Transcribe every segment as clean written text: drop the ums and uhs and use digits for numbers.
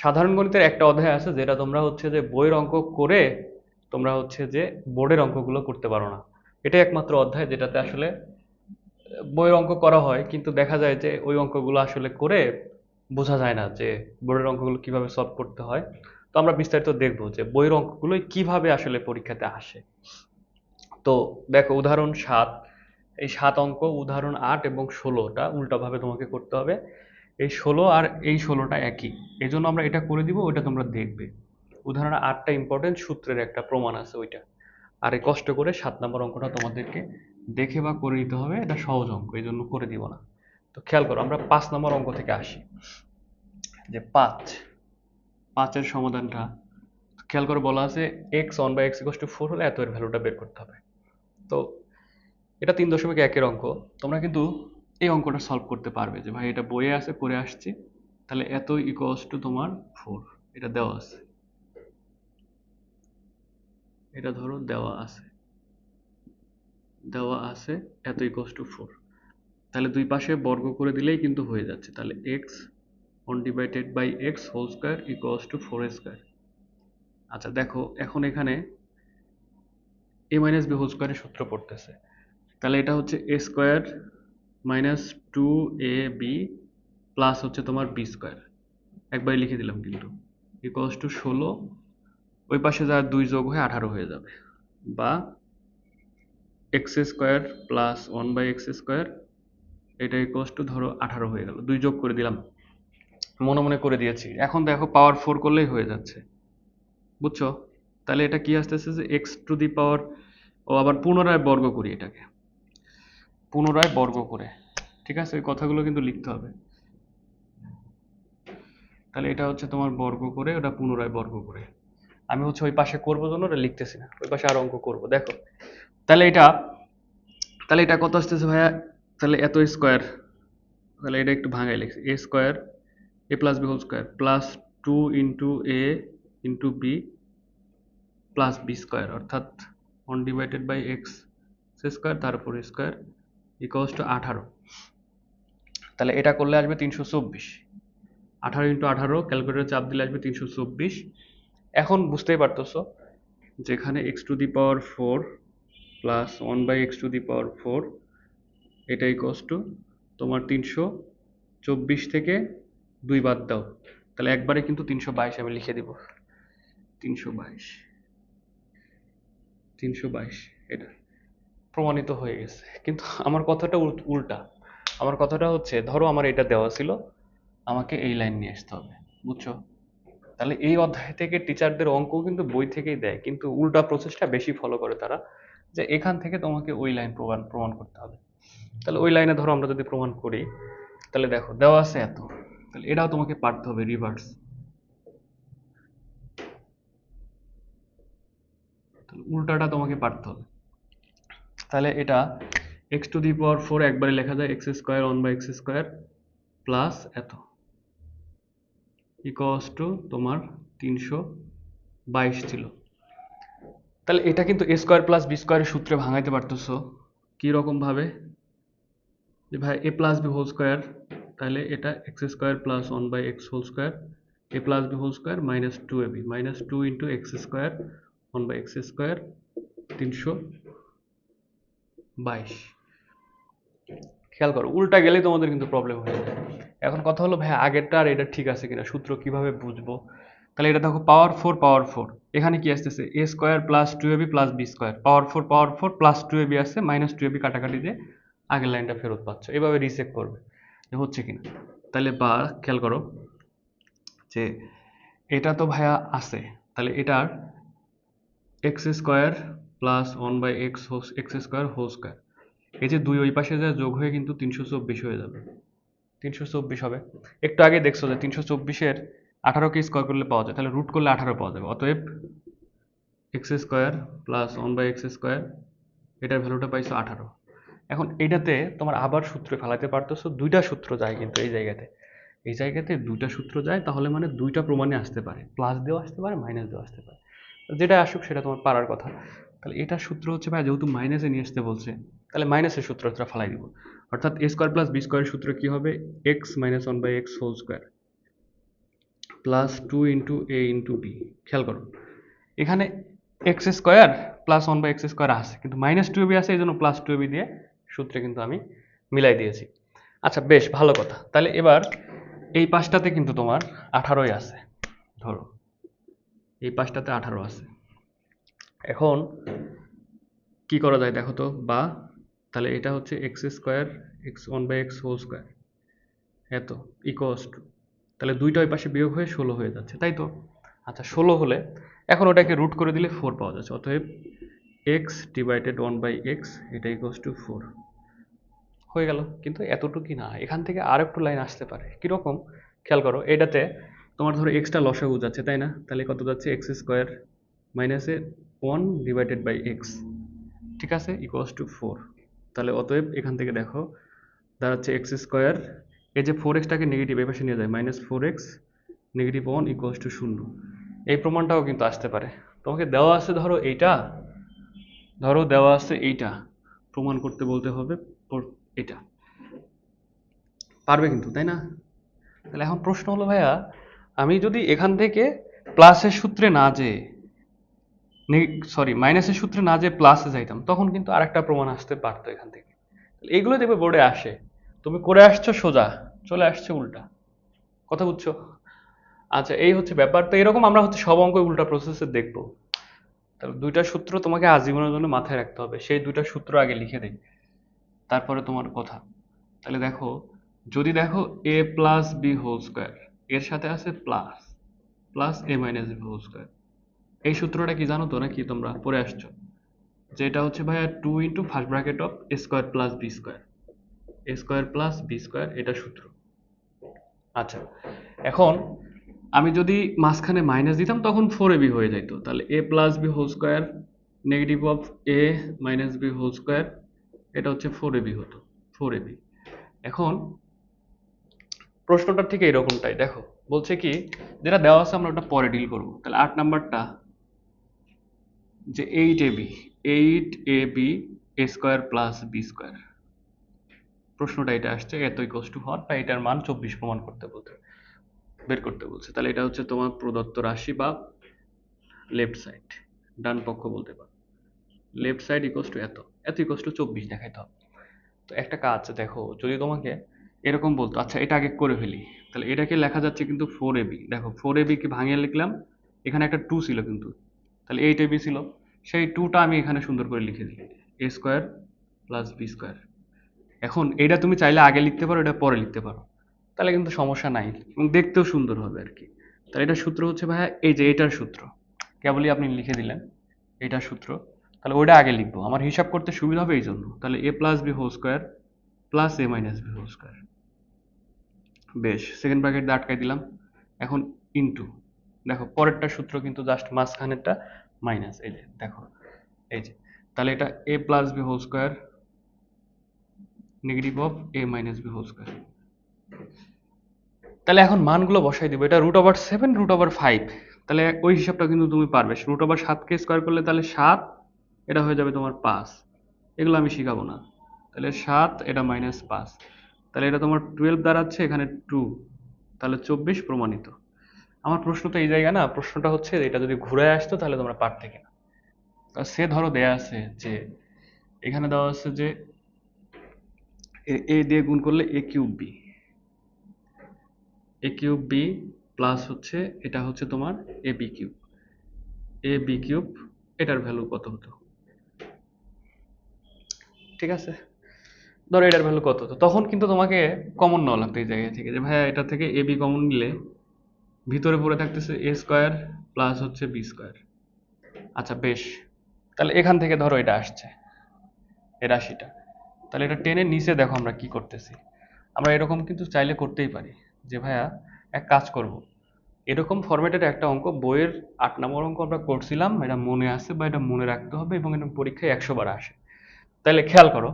সাধারণ গণিতের একটা অধ্যায় আছে যেটা তোমরা হচ্ছে যে বইয়ের অঙ্ক করে তোমরা হচ্ছে যে বোর্ডের অঙ্কগুলো করতে পারো না। এটাই একমাত্র অধ্যায় যেটাতে আসলে বইয়ের অঙ্ক করা হয়, কিন্তু দেখা যায় যে ওই অঙ্কগুলো আসলে করে বোঝা যায় না যে বোর্ডের অঙ্কগুলো কিভাবে সলভ করতে হয়। তো আমরা বিস্তারিত দেখবো যে বইয়ের অঙ্কগুলো কিভাবে আসলে পরীক্ষাতে আসে। তো দেখো, উদাহরণ 7, এই 7 অঙ্ক, উদাহরণ 8 এবং 16টা উল্টাভাবে তোমাকে করতে হবে। এই 16 আর এই 16টা একই, এই জন্য আমরা এটা করে দিব, ওইটা তোমরা দেখবে। উদাহরণ 8টা ইম্পর্টেন্ট, সূত্রের একটা প্রমাণ আছে ওইটা। আর এই কষ্ট করে 7 নম্বর অঙ্কটা তোমাদেরকে দেখে বা করে নিতে হবে, এটা সহজ অঙ্ক, এই জন্য করে দিব না। তো খেয়াল করো, আমরা 5 নম্বর অঙ্ক থেকে আসি। যে 5 এর সমাধানটা খেয়াল করে বলা আছে x1/x=4 হলে এত এর ভ্যালুটা বের করতে হবে। তো এটা 3.1-এর অঙ্ক। তোমরা কিন্তু এই অঙ্কটা সলভ করতে পারবে যে ভাই এটা বইয়ে আছে, করে আসছি, তাহলে এত ইকুয়ালস টু তোমার 4, এটা দেওয়া আছে, এটা ধরো দেওয়া আছে এত ইকুয়ালস টু 4। তাহলে দুই পাশে বর্গ করে দিলেই কিন্তু হয়ে যাচ্ছে। তাহলে x1/x² = 4 স্কয়ার। আচ্ছা দেখো, এখন এখানে a-b² এর সূত্র পড়তেছে। তাহলে এটা হচ্ছে a² - 2ab প্লাস হচ্ছে তোমার b², একবারে লিখে দিলাম কিন্তু, ইকুয়ালস টু 16, ওই পাশে যা 2 যোগ হয়ে 18 হয়ে যাবে, বা x² প্লাস 1/x², এটা ইকুয়ালস টু ধরো 18 হয়ে গেল, 2 যোগ করে দিলাম, মনে মনে করে দিয়েছি। এখন দেখো পাওয়ার 4 করলেই হয়ে যাচ্ছে, বুঝছো? তাহলে এটা কি আসতেছে যে x⁴, ও আবার পুনরায় বর্গ করি, এটাকে পুনরায় বর্গ করে, ঠিক আছে, ওই কথাগুলো কিন্তু লিখতে হবে। তাহলে এটা হচ্ছে তোমার বর্গ করে, ওটা পুনরায় বর্গ করে। আমি হচ্ছে ওই পাশে করবো জন্য ওটা লিখতেছি না, ওই পাশে আর অঙ্ক করবো। দেখো, তাহলে এটা কত আসতেছে ভাইয়া? তাহলে এত স্কোয়ার, তাহলে এটা একটু ভাঙাই লিখছি, a² a+b² plus 2 into a into b plus b², অর্থাৎ 1/x² তার উপর স্কোয়ার ইকুয়ালস টু 18। তাহলে এটা করলে আসবে 324, 18 ইন্টু 18, ক্যালকুলেটর চাপ দিলে আসবে 324। এখন বুঝতেই পারতেছো যেখানে x⁴ প্লাস 1/x⁴, এটা ইকুয়ালস টু তোমার 324 থেকে 2 বাদ দাও, তাহলে একবারে কিন্তু 322 আমি লিখে দিব, 322 এটা প্রমাণিত হয়ে গেছে। কিন্তু আমার কথাটা উল্টা। আমার কথাটা হচ্ছে, ধরো আমার এটা দেওয়া ছিল, আমাকে এই লাইন নিয়ে আসতে হবে, বুঝছো? তাহলে এই অধ্যায় থেকে টিচারদের অঙ্ক কিন্তু বই থেকেই দেয়, কিন্তু উল্টা প্রসেসটা বেশি ফলো করে তারা, যে এখান থেকে তোমাকে ওই লাইন প্রমাণ করতে হবে। তাহলে ওই লাইনে ধরো আমরা যদি প্রমাণ করি, তাহলে দেখো দেওয়া আছে এত, তাহলে এটাও তোমাকে পারতে হবে রিভার্স, তাহলে উল্টাটা তোমাকে পারতে হবে। তাহলে এটা x⁴ একবারে লেখা যায় x² 1/x² প্লাস এত ইকুয়ালস টু তোমার 322 ছিল। তাহলে এটা কিন্তু a² প্লাস b² সূত্রে ভাঙাইতে পারতেছো কি রকম ভাবে, যে ভাই a+b², তাহলে এটা x² plus 1/x² a+b² minus 2ab minus 2 into x² 1/x², 322। খেয়াল করো, উল্টা গেলেই তোমাদের কিন্তু প্রবলেম হয়ে যায়। এখন কথা হলো ভাই আগেরটা আর এটা ঠিক আছে কিনা, সূত্র কিভাবে বুঝবো? তাহলে এটা দেখো পাওয়ার 4, এখানে কি আসতেছে a² plus 2ab plus b², পাওয়ার 4 প্লাস 2ab আসছে, মাইনাস 2ab কাটাকাটি দিয়ে আগের লাইনটা ফেরত পাচ্ছ, এভাবে রিচেক করবে যে হচ্ছে কিনা। তাহলে বা খেয়াল করো যে এটা তো ভাইয়া আছে, তাহলে এটার x² plus 1/x² whole square, এই যে দুই ওই পাশে যা যোগ হয়ে কিন্তু 324 হয়ে যাবে, 324 হবে। একটু আগে দেখছো যে 324-এর 18কে স্কোয়ার করলে পাওয়া যায়, তাহলে রুট করলে 18 পাওয়া যাবে। অতএব x² প্লাস 1/x², এটার ভ্যালুটা পাইছো 18। এখন এটাতে তোমার আবার সূত্রে ফেলাতে পারতেছো, দুইটা সূত্র যায় কিন্তু এই জায়গাতে দুইটা সূত্র যায়, তাহলে মানে দুইটা প্রমাণে আসতে পারে, প্লাস দিয়েও আসতে পারে, মাইনাস দিয়েও আসতে পারে, যেটা আসুক সেটা তোমার পারার কথা। তাহলে এটার সূত্র হচ্ছে ভাই, যেহেতু মাইনাসে নিয়ে আসতে বলছে, তাহলে মাইনাসের সূত্রটা ফালাই দিব, অর্থাৎ a² প্লাস b² সূত্র কি হবে, x - 1/x whole square plus 2 into A into B. খেয়াল করো এখানে এক্স স্কোয়ার প্লাস 1/x² আছে, কিন্তু -2ab আছে, এই জন্য প্লাস 2ab দিয়ে সূত্রে কিন্তু আমি মিলাই দিয়েছি। আচ্ছা বেশ ভালো কথা। তাহলে এবার এই পাশটাতে কিন্তু তোমার 18ই আছে, ধরো এই পাশটাতে 18 আছে। এখন কি করা যায় দেখো তো, বা তাহলে এটা হচ্ছে x² x1/x² এত ইকুয়ালস টু, তাহলে দুইটা ওই পাশে বিয়োগ হয়ে 16 হয়ে যাচ্ছে, তাই তো? আচ্ছা 16 হলে এখন ওটাকে রুট করে দিলে 4 পাওয়া যাচ্ছে, অতএব x/1/x এটা ইকুয়ালস টু 4 হয়ে গেল। কিন্তু এতটুকুই না, এখান থেকে আর একটু লাইন আসতে পারে। কিরকম খেয়াল করো, এটাতে তোমার ধরো এক্সটা লসাগু যাচ্ছে, তাই না? তাহলে কত যাচ্ছে, x² মাইনাসে 1/x, ঠিক আছে, ইকুয়ালস টু 4। তাহলে অতএব এখান থেকে দেখো দাঁড়াচ্ছে x², এই যে 4x-টাকে নেগেটিভ এই পাশে নিয়ে যায়, -4x -1 ইকুয়ালস টু 0। এই প্রমাণটাও কিন্তু আসতে পারে। তোমাকে দেওয়া আছে ধরো এইটা, ধরো দেওয়া আছে এইটা, প্রমাণ করতে বলতে হবে এটা, পারবে কিন্তু, তাই না? তাহলে এখন প্রশ্ন হলো ভাইয়া, আমি যদি এখান থেকে প্লাসের সূত্রে না যেয়ে মাইনাসের সূত্রে না যেয়ে প্লাসে যাইতাম, তখন কিন্তু আরেকটা প্রমাণ আসতে পারতো এখান থেকে। এগুলো দেখবে বোর্ডে আসে, তুমি করে আসছো সোজা, চলে আসছে উল্টা। কথা বুঝছো? আচ্ছা এই হচ্ছে ব্যাপার। তো এরকম আমরা হচ্ছে সব অঙ্ক উল্টা প্রসেসে দেখবো। তাহলে দুইটা সূত্র তোমাকে আজীবনের জন্য মাথায় রাখতে হবে, সেই দুইটা সূত্র আগে লিখে দিই, তারপরে তোমার কথা। তাহলে দেখো, যদি দেখো a plus B whole square এর সাথে আছে plus plus a minus B whole square, এই সূত্রটা কি জানো তো, নাকি তোমরা পড়ে আসছো? যে এটা হচ্ছে ভাইয়া 2 into first bracket of a square plus B square, a square plus B square, এটা সূত্র। আচ্ছা এখন আমি যদি মাঝখানে মাইনাস দিতাম তখন 4ab হয়ে যাইতো, তাহলে a plus B whole square negative of a minus B whole square, এটা হচ্ছে 4ab হতো, 4ab। এখন প্রশ্নটা ঠিক এরকমটাই, দেখো বলছে কি, যেটা দেওয়া আছে আমরা ওটা পরে ডিল করবো। তাহলে 8 নাম্বারটা যে 8ab a square plus B square, প্রশ্নটা এটা আসছে এত ইকুয়ালস টু হওয়ার, বা এটার মান 24 প্রমাণ করতে বলতে, বের করতে বলছে। তাহলে এটা হচ্ছে তোমার প্রদত্ত রাশি বা লেফট সাইড, ডান পক্ষ বলতে পারো। লেফট সাইড ইকুয়ালস টু এত, এত ইকুয়ালস টু 24 দেখাইতে হবে। তো একটা কাজ দেখো, যদি তোমাকে এরকম বলতো, আচ্ছা এটা আগে করে ফেলি, তাহলে এটাকে লেখা যাচ্ছে কিন্তু 4ab। দেখো 4ab কে ভাঙিয়ে লিখলাম, এখানে একটা 2 ছিল কিন্তু, তাহলে 8ab ছিল, সেই 2টা আমি এখানে সুন্দর করে লিখে দিই, a square plus B square. এখন এটা তুমি চাইলে আগে লিখতে পারো, এটা পরে লিখতে পারো, তাহলে কিন্তু সমস্যা নাই এবং দেখতেও সুন্দর হবে আর কি। তাহলে এটার সূত্র হচ্ছে ভাইয়া এই যে এটার সূত্র, কেবলই আপনি লিখে দিলেন এটার সূত্র, তাহলে ওইটা আগে লিখবো, আমার হিসাব করতে সুবিধা হবে এই জন্য। তাহলে a plus B whole square plus a minus B whole square, বেশ সেকেন্ড ব্র্যাকেট দিয়ে আটকাই দিলাম। এখন ইনটু, দেখো পরেরটা সূত্র কিন্তু জাস্ট মাঝখানেরটা মাইনাস, এই যে দেখো এই যে, তাহলে এটা a plus B whole square negative of a minus B whole square. তাহলে এখন মানগুলো বসাই দিব, এটা √7 √5, তাহলে ওই হিসাবটা কিন্তু তুমি পারবে। √7কে স্কোয়ার করলে তাহলে 7, এটা হয়ে যাবে তোমার 5, এগুলো আমি শিখাবো না। তাহলে 7, এটা -5, তাহলে এটা তোমার 12 দাঁড়াচ্ছে, এখানে 2, তাহলে 24 প্রমাণিত। আমার প্রশ্ন তো এই জায়গা না, প্রশ্নটা হচ্ছে এটা যদি ঘুরে আসতো তাহলে তোমরা পারতে কিনা। সে ধরো দেয়া আছে যে, এখানে দেওয়া আছে যে এ দিয়ে গুণ করলে a³ b প্লাস হচ্ছে এটা হচ্ছে তোমার ab³ এটার ভ্যালু কত হতো, ঠিক আছে? ধরো এটার ভ্যালু কত হতো, তখন কিন্তু তোমাকে কমন নেওয়া লাগতো এই জায়গা থেকে, যে ভাইয়া এটা থেকে ab কমন নিলে ভিতরে পড়ে থাকতেছে a স্কোয়ার প্লাস হচ্ছে বি স্কোয়ার। আচ্ছা বেশ, তাহলে এখান থেকে ধরো এটা আসছে এই রাশিটা, তাহলে এটা টেনে নিচে দেখো আমরা কি করতেছি। আমরা এরকম কিন্তু চাইলে করতেই পারি যে ভাইয়া এক কাজ করব, এরকম ফরম্যাটের একটা অঙ্ক বইয়ের 8 নম্বর অঙ্ক আমরা করছিলাম, এটা মনে আছে বা এটা মনে রাখতে হবে, এবং এটা পরীক্ষায় 100 বার আসে। তাহলে খেয়াল করো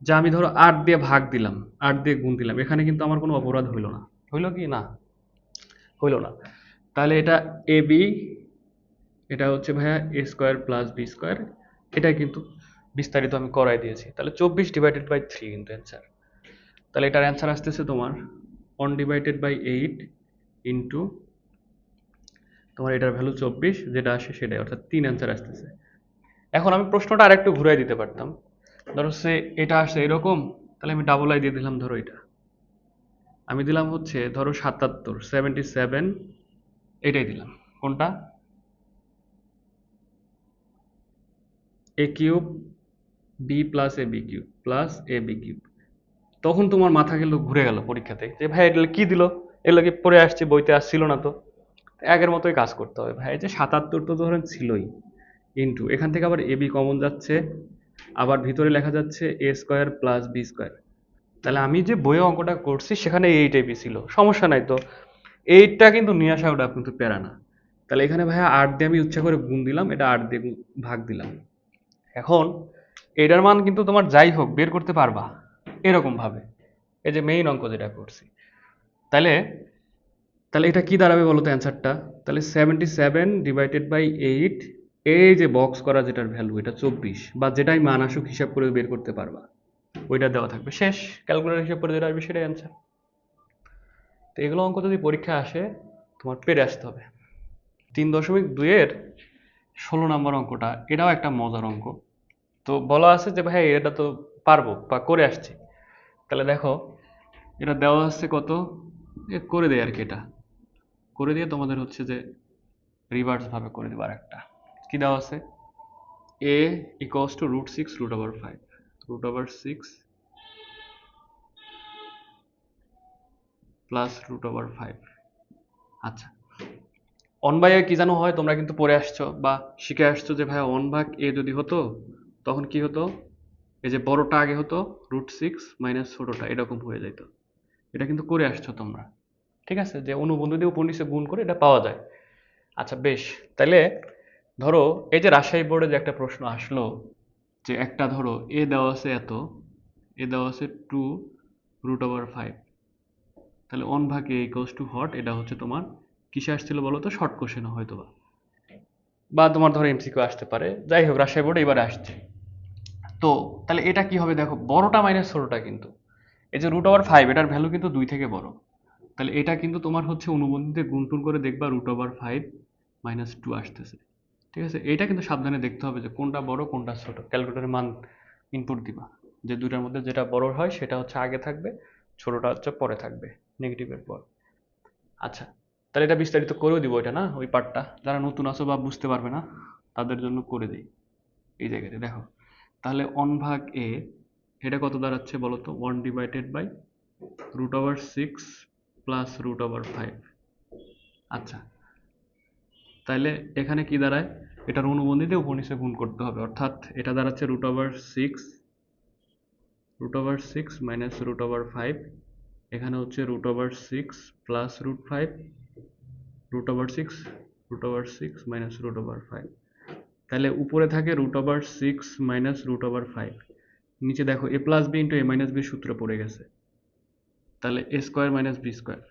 যে আমি ধরো 8 দিয়ে ভাগ দিলাম, 8 দিয়ে গুণ দিলাম, এখানে কিন্তু আমার কোনো অপরাধ হইলো না, হইলো কি না? হইলো না। তাহলে এটা ab, এটা হচ্ছে ভাইয়া a square plus B square, এটা কিন্তু বিস্তারিত আমি করাই দিয়েছি। তাহলে 24/3 কিন্তু অ্যান্সার। তাহলে এটার অ্যান্সার আসতেছে তোমার 1/8 ইন্টু তোমার এটার ভ্যালু 24, যেটা আসে সেটাই, অর্থাৎ 3 অ্যান্সার আসতেছে। এখন আমি প্রশ্নটা আরেকটু ঘুরাই দিতে পারতাম, ধরো সে এটা আসছে এরকম, তাহলে আমি ডাবল আই দিয়ে দিলাম, ধরো এটা আমি দিলাম হচ্ছে ধরো 77, 77, এটাই দিলাম। কোনটা? এ cube B plus A B cube plus A B cube. তখন তোমার মাথা গেল, ঘুরে গেল পরীক্ষাতে, যে ভাই এগুলো কি দিল, এগুলো কি পড়ে আসছে, বইতে আসছিল না তো। আগের মতোই কাজ করতে হবে ভাই, যে 77 তো ধরেন ছিলই, ইন্টু এখান থেকে আবার এ বি কমন যাচ্ছে, আবার ভিতরে লেখা যাচ্ছে এ স্কোয়ার প্লাস বি স্কোয়ার। তাহলে আমি যে বইয়ে অঙ্কটা করছি সেখানে এইট এবি ছিল, সমস্যা নাই তো, এইটটা কিন্তু নিয়ে আসা ওটা কিন্তু প্যারা না। তাহলে এখানে ভাইয়া 8 দিয়ে আমি ইচ্ছা করে গুণ দিলাম, এটা 8 দিয়ে ভাগ দিলাম। এখন এটার মান কিন্তু তোমার যাই হোক বের করতে পারবা এরকম ভাবে, এই যে মেইন অঙ্ক যেটা করছি। তাহলে তাহলে এটা কি দাঁড়াবে বলো তো অ্যান্সারটা? তাহলে 77 ডিভাইডেড বাই 8, এই যে বক্স করা যেটার ভ্যালু এটা 24, বা যেটাই মান আসুক হিসাব করে বের করতে পারবা, ওইটা দেওয়া থাকবে, শেষ। ক্যালকুলেটর হিসাব করে যেটা আসবে সেটাই অ্যান্সার। তো এগুলো অঙ্ক যদি পরীক্ষা আসে তোমার পেরে আসতে হবে। 3.2-এর 16 নম্বর অঙ্কটা, এটাও একটা মজার অঙ্ক। তো বলা আছে যে ভাই এটা তো পারবো বা করে আসছি। তাহলে দেখো এটা দেওয়া আছে কত, করে দেয় আর কি, এটা করে দিয়ে তোমাদের হচ্ছে যে রিভার্স ভাবে করে দেবো। আর একটা কি দেওয়া আছে, এ ইকুয়ালস টু √6 √5, √6 প্লাস √5। আচ্ছা, অন বাই এ কি জানো হয়, তোমরা কিন্তু পড়ে আসছো বা শিখে আসছো যে ভাই অন ভাগ এ যদি হতো তখন কি হতো, এই যে বড়টা আগে হতো, √6 মাইনাস ছোটটা, এরকম হয়ে যেত। এটা কিন্তু করে আসছো তোমরা, ঠিক আছে, যে অনুবন্ধী দিয়ে উপনিষে গুণ করে এটা পাওয়া যায়। আচ্ছা বেশ, তাহলে ধরো এই যে রাজশাহী বোর্ডে যে একটা প্রশ্ন আসলো, যে একটা ধরো এ দেওয়া আছে এত, এ দেওয়া আছে 2√5, তাহলে অন ভাগ এ ইকুয়ালস টু হট, এটা হচ্ছে তোমার কিসে আসছিল বলো তো, শর্ট কোশ্চেন হয়তো বা তোমার ধরো এমসিকিউ আসতে পারে, যাই হোক রাজশাহী বোর্ডে এবারে আসছে। তো তাহলে এটা কি হবে দেখো, বড়টা মাইনাস ছোটটা কিন্তু, এই যে √5 এটার ভ্যালু কিন্তু 2 থেকে বড়, তাহলে এটা কিন্তু তোমার হচ্ছে অনুবন্ধীতে গুণ টুন করে দেখবা √5 মাইনাস 2 আসতেছে, ঠিক আছে। এটা কিন্তু সাবধানে দেখতে হবে যে কোনটা বড় কোনটা ছোট, ক্যালকুলেটরের মান ইনপুট দিবা, যে দুইটার মধ্যে যেটা বড় হয় সেটা হচ্ছে আগে থাকবে, ছোটটা হচ্ছে পরে থাকবে, নেগেটিভের পর। আচ্ছা, তাহলে এটা বিস্তারিত করেও দিব, এটা না ওই পার্টটা যারা নতুন আছো বা বুঝতে পারবে না তাদের জন্য করে দিই। এই জায়গাতে দেখো, তাহলে অন ভাগ এ, এটা কত দাঁড়াচ্ছে বলো তো, 1/√6 প্লাস √5। আচ্ছা, তাহলে এখানে কি দাঁড়ায়, এটার অনুবন্ধীতে উপনিষে গুণ করতে হবে, অর্থাৎ এটা দাঁড়াচ্ছে √6 মাইনাস √5, এখানে হচ্ছে √6 প্লাস √5, √6 √6 মাইনাস √5। তাহলে উপরে থাকে √6 মাইনাস √5, নিচে দেখো এ প্লাস বি ইন্টু এ মাইনাস বি সূত্র পড়ে গেছে, তাহলে A square minus B square,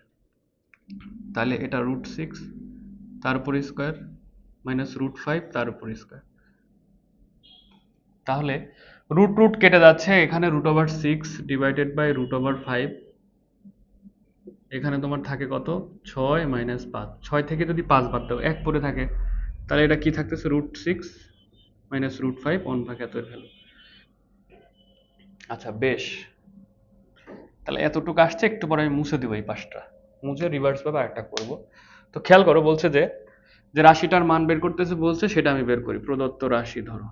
তাহলে এটা √6 তার উপর স্কোয়ার মাইনাস √5 তার উপর স্কোয়ার। তাহলে রুট রুট কেটে যাচ্ছে, এখানে √6 ডিভাইডেড বাই √5, এখানে তোমার থাকে কত, 6 মাইনাস 5, 6 থেকে যদি 5 বাদ দাও 1 পড়ে থাকে, তাহলে এটা কি থাকতেছে, √6 মাইনাস √5 অন ভাগ এত ভ্যালু। আচ্ছা বেশ, তাহলে এতটুকু আসছে, একটু পরে আমি মুছে দিব এই পাশটা, মুছে রিভার্স ভাবে আরেকটা করব। তো খেয়াল করো, বলছে যে যে রাশিটার মান বের করতেছে বলছে, সেটা আমি বের করি। প্রদত্ত রাশি, ধরো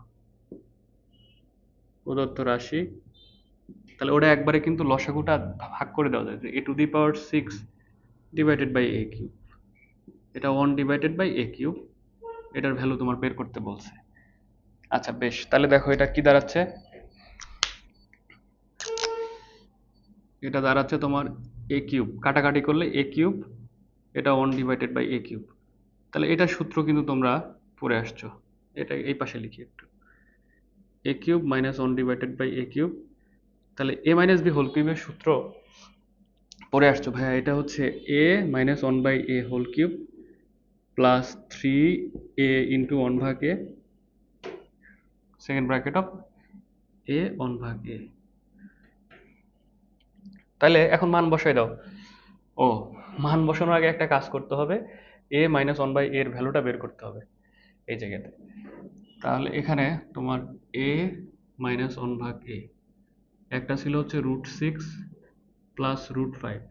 প্রদত্ত রাশি, তাহলে ওটা একবারে কিন্তু লসাগুটা ভাগ করে দেওয়া যায়, যে a⁶ divided by a cube, এটা 1 ডিভাইডেড বাই a কিউব, এটার ভ্যালু তোমার বের করতে বলছে। আচ্ছা বেশ, তাহলে দেখো এটা কি দাঁড়াচ্ছে, এটা দাঁড়াচ্ছে তোমার a কিউব, কাটাকাটি করলে a কিউব, এটা 1 ডিভাইডেড বাই a কিউব। তাহলে এটার সূত্র কিন্তু তোমরা পড়ে আসছো, এটা এই পাশে লিখি একটু, a cube minus 1 divided by a cube, তাহলে a মাইনাস বি হোল কিউবের সূত্র পড়ে আসছো ভাইয়া, এটা হচ্ছে a minus 1 by a whole cube plus 3a into 1 ভাগ a, second bracket of a 1 ভাগ a। তাহলে এখন মান বসাই দাও। ও, মান বসানোর আগে একটা কাজ করতে হবে, এ মাইনাস ওয়ান বাই এর ভ্যালুটা বের করতে হবে এই জায়গাতে। তাহলে এখানে তোমার এ মাইনাস ওয়ান ভাগ এ, একটা ছিল হচ্ছে √6 প্লাস √5,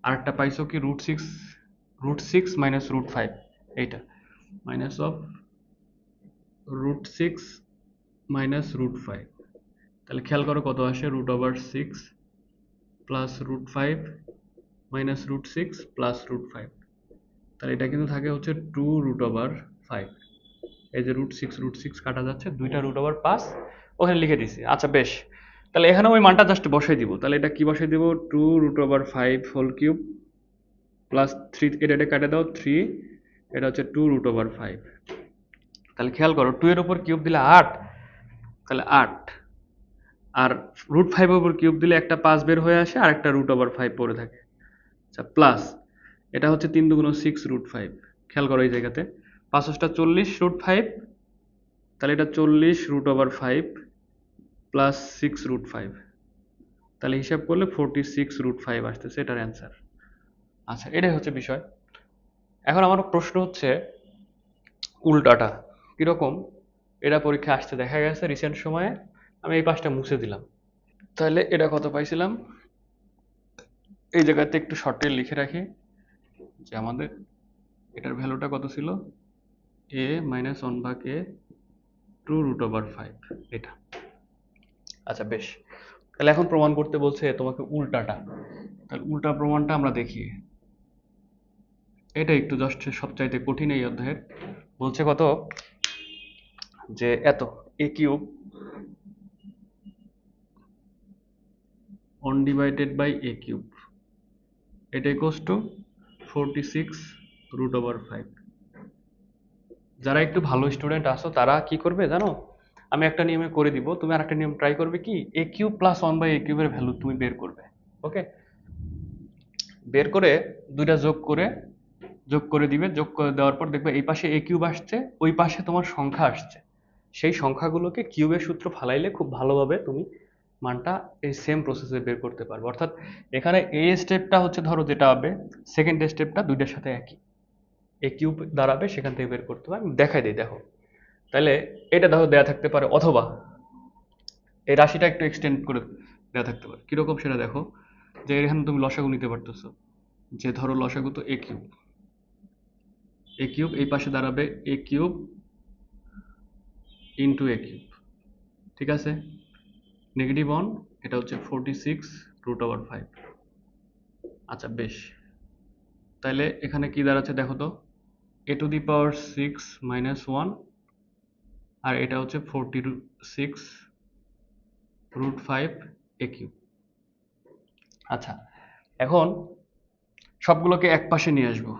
আরেকটা পাইছো কি √6 মাইনাস √5, এইটা মাইনাস অফ √6 মাইনাস √5। তাহলে খেয়াল করো কত আসে, √6 প্লাস √5 মাইনাস √6 প্লাস √5। তাহলে এটা কিন্তু থাকে হচ্ছে 2√5। এই যে √6 কাটা যাচ্ছে, দুইটা √5 ওখানে লিখে দিছি। আচ্ছা বেশ, তাহলে এখানে ওই মানটা জাস্ট বসাই দিব। তাহলে এটা কি বসাই দিব, 2√5 হোল কিউব প্লাস 3, এটা কাটে দাও 3, এটা হচ্ছে 2√5। তাহলে খেয়াল করো 2 এর উপর কিউব দিলে 8, তাহলে 8, আর √5 এর উপর কিউব দিলে একটা 5 বের হয়ে আসে আর একটা √5 পড়ে থাকে। আচ্ছা প্লাস এটা হচ্ছে 3 2 6 √5। খেয়াল করো এই জায়গাতে 5 40 √5, তাহলে এটা 40 √5 প্লাস 6 √5, তাহলে হিসাব করলে 46 √5 আসতেছে এটার অ্যান্সার। আচ্ছা এটাই হচ্ছে বিষয়। এখন আমার প্রশ্ন হচ্ছে উল্টাটা কিরকম, এটা পরীক্ষা আসতে দেখা গেছে রিসেন্ট সময়ে আমি এই পাশটা মুছে দিলাম। তাহলে এটা কত পাইছিলাম, এই জায়গাতে একটু শর্টে লিখে রাখি যে আমাদের এটার ভ্যালুটা কত ছিল, এ মাইনাস ওয়ান ভাগ এ 2√5, এটা। আচ্ছা বেশ, তাহলে এখন প্রমাণ করতে বলছে তোমাকে উল্টাটা। তাহলে উল্টা প্রমাণটা আমরা দেখি। এটা একটু জাস্ট সবচাইতে কঠিন এই অধ্যায়ের। বলছে কত, যে এত A cube divided by A cube, এটা ইকুয়ালস টু 46√5। যারা একটু ভালো স্টুডেন্ট আসো তারা কি করবে জানো, আমি একটা নিয়মে করে দিব, তুমি আরেকটা নিয়ম ট্রাই করবে কি, এ কিউব প্লাস ওয়ান বাই এ কিউবের ভ্যালু তুমি বের করবে। ওকে, বের করে দুইটা যোগ করে দিবে। যোগ করে দেওয়ার পর দেখবে এই পাশে এ কিউব আসছে, ওই পাশে তোমার সংখ্যা আসছে, সেই সংখ্যাগুলোকে কিউবের সূত্র ফালাইলে খুব ভালোভাবে তুমি মানটা এই সেম প্রসেসে বের করতে পারবে। অর্থাৎ এখানে এই স্টেপটা হচ্ছে ধরো যেটা হবে, সেকেন্ড স্টেপটা দুইটার সাথে একই, এ কিউব দাঁড়াবে সেখান থেকে বের করতে হবে। আমি দেখাই দিই, দেখো। তাহলে এটা ধরো দেয়া থাকতে পারে, অথবা এই রাশিটা একটু এক্সটেন্ড করে দেওয়া থাকতে পারে। কিরকম সেটা দেখো, যে এখানে তুমি লসাগু নিতে পারতেছো, যে ধরো লসাগু তো এ কিউব এই পাশে দাঁড়াবে এ কিউব ইন্টু এ কিউব, ঠিক আছে, নেগেটিভ ওয়ান, এটা হচ্ছে 46√5। আচ্ছা বেশ, তাহলে এখানে কি দাঁড়াচ্ছে দেখো তো, a⁻6 মাইনাস ওয়ান, আর এটা হচ্ছে 46√5 এ কিউব। আচ্ছা এখন সবগুলোকে এক পাশে নিয়ে আসবো।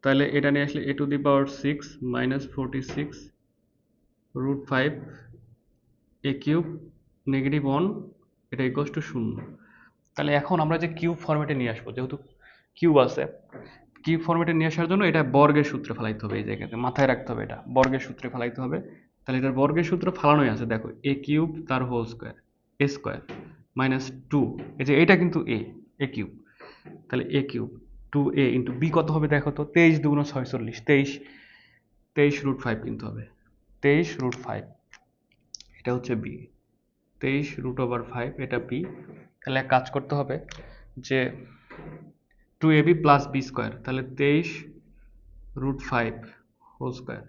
তাহলে এটা নিয়ে আসলে a⁻6 মাইনাস 46√5 এ কিউব নেগেটিভ ওয়ান, এটা ইকুয়ালস টু 0। তাহলে এখন আমরা যে কিউব ফরম্যাটে নিয়ে আসবো, যেহেতু কিউব আছে, কিউব ফরম্যাটে নিয়ে আসার জন্য এটা বর্গের সূত্রে ফেলাইতে হবে। এই জায়গাতে মাথায় রাখতে হবে, এটা বর্গের সূত্রে ফেলাইতে হবে। তাহলে এটার বর্গের সূত্র ফালানোই আছে, দেখো এ কিউব তার হোল স্কোয়ার এ স্কোয়ার মাইনাস 2, এই যে এটা কিন্তু এ কিউব, তাহলে এ কিউব 2a ইন্টু বি কত হবে দেখো তো, 23 2 46, 23 √5 কিন্তু হবে, 23√5, এটা হচ্ছে বি, 23√5, এটা বি। তাহলে এক কাজ করতে হবে যে 2ab প্লাস বি স্কোয়ার, তাহলে 23√5 whole square,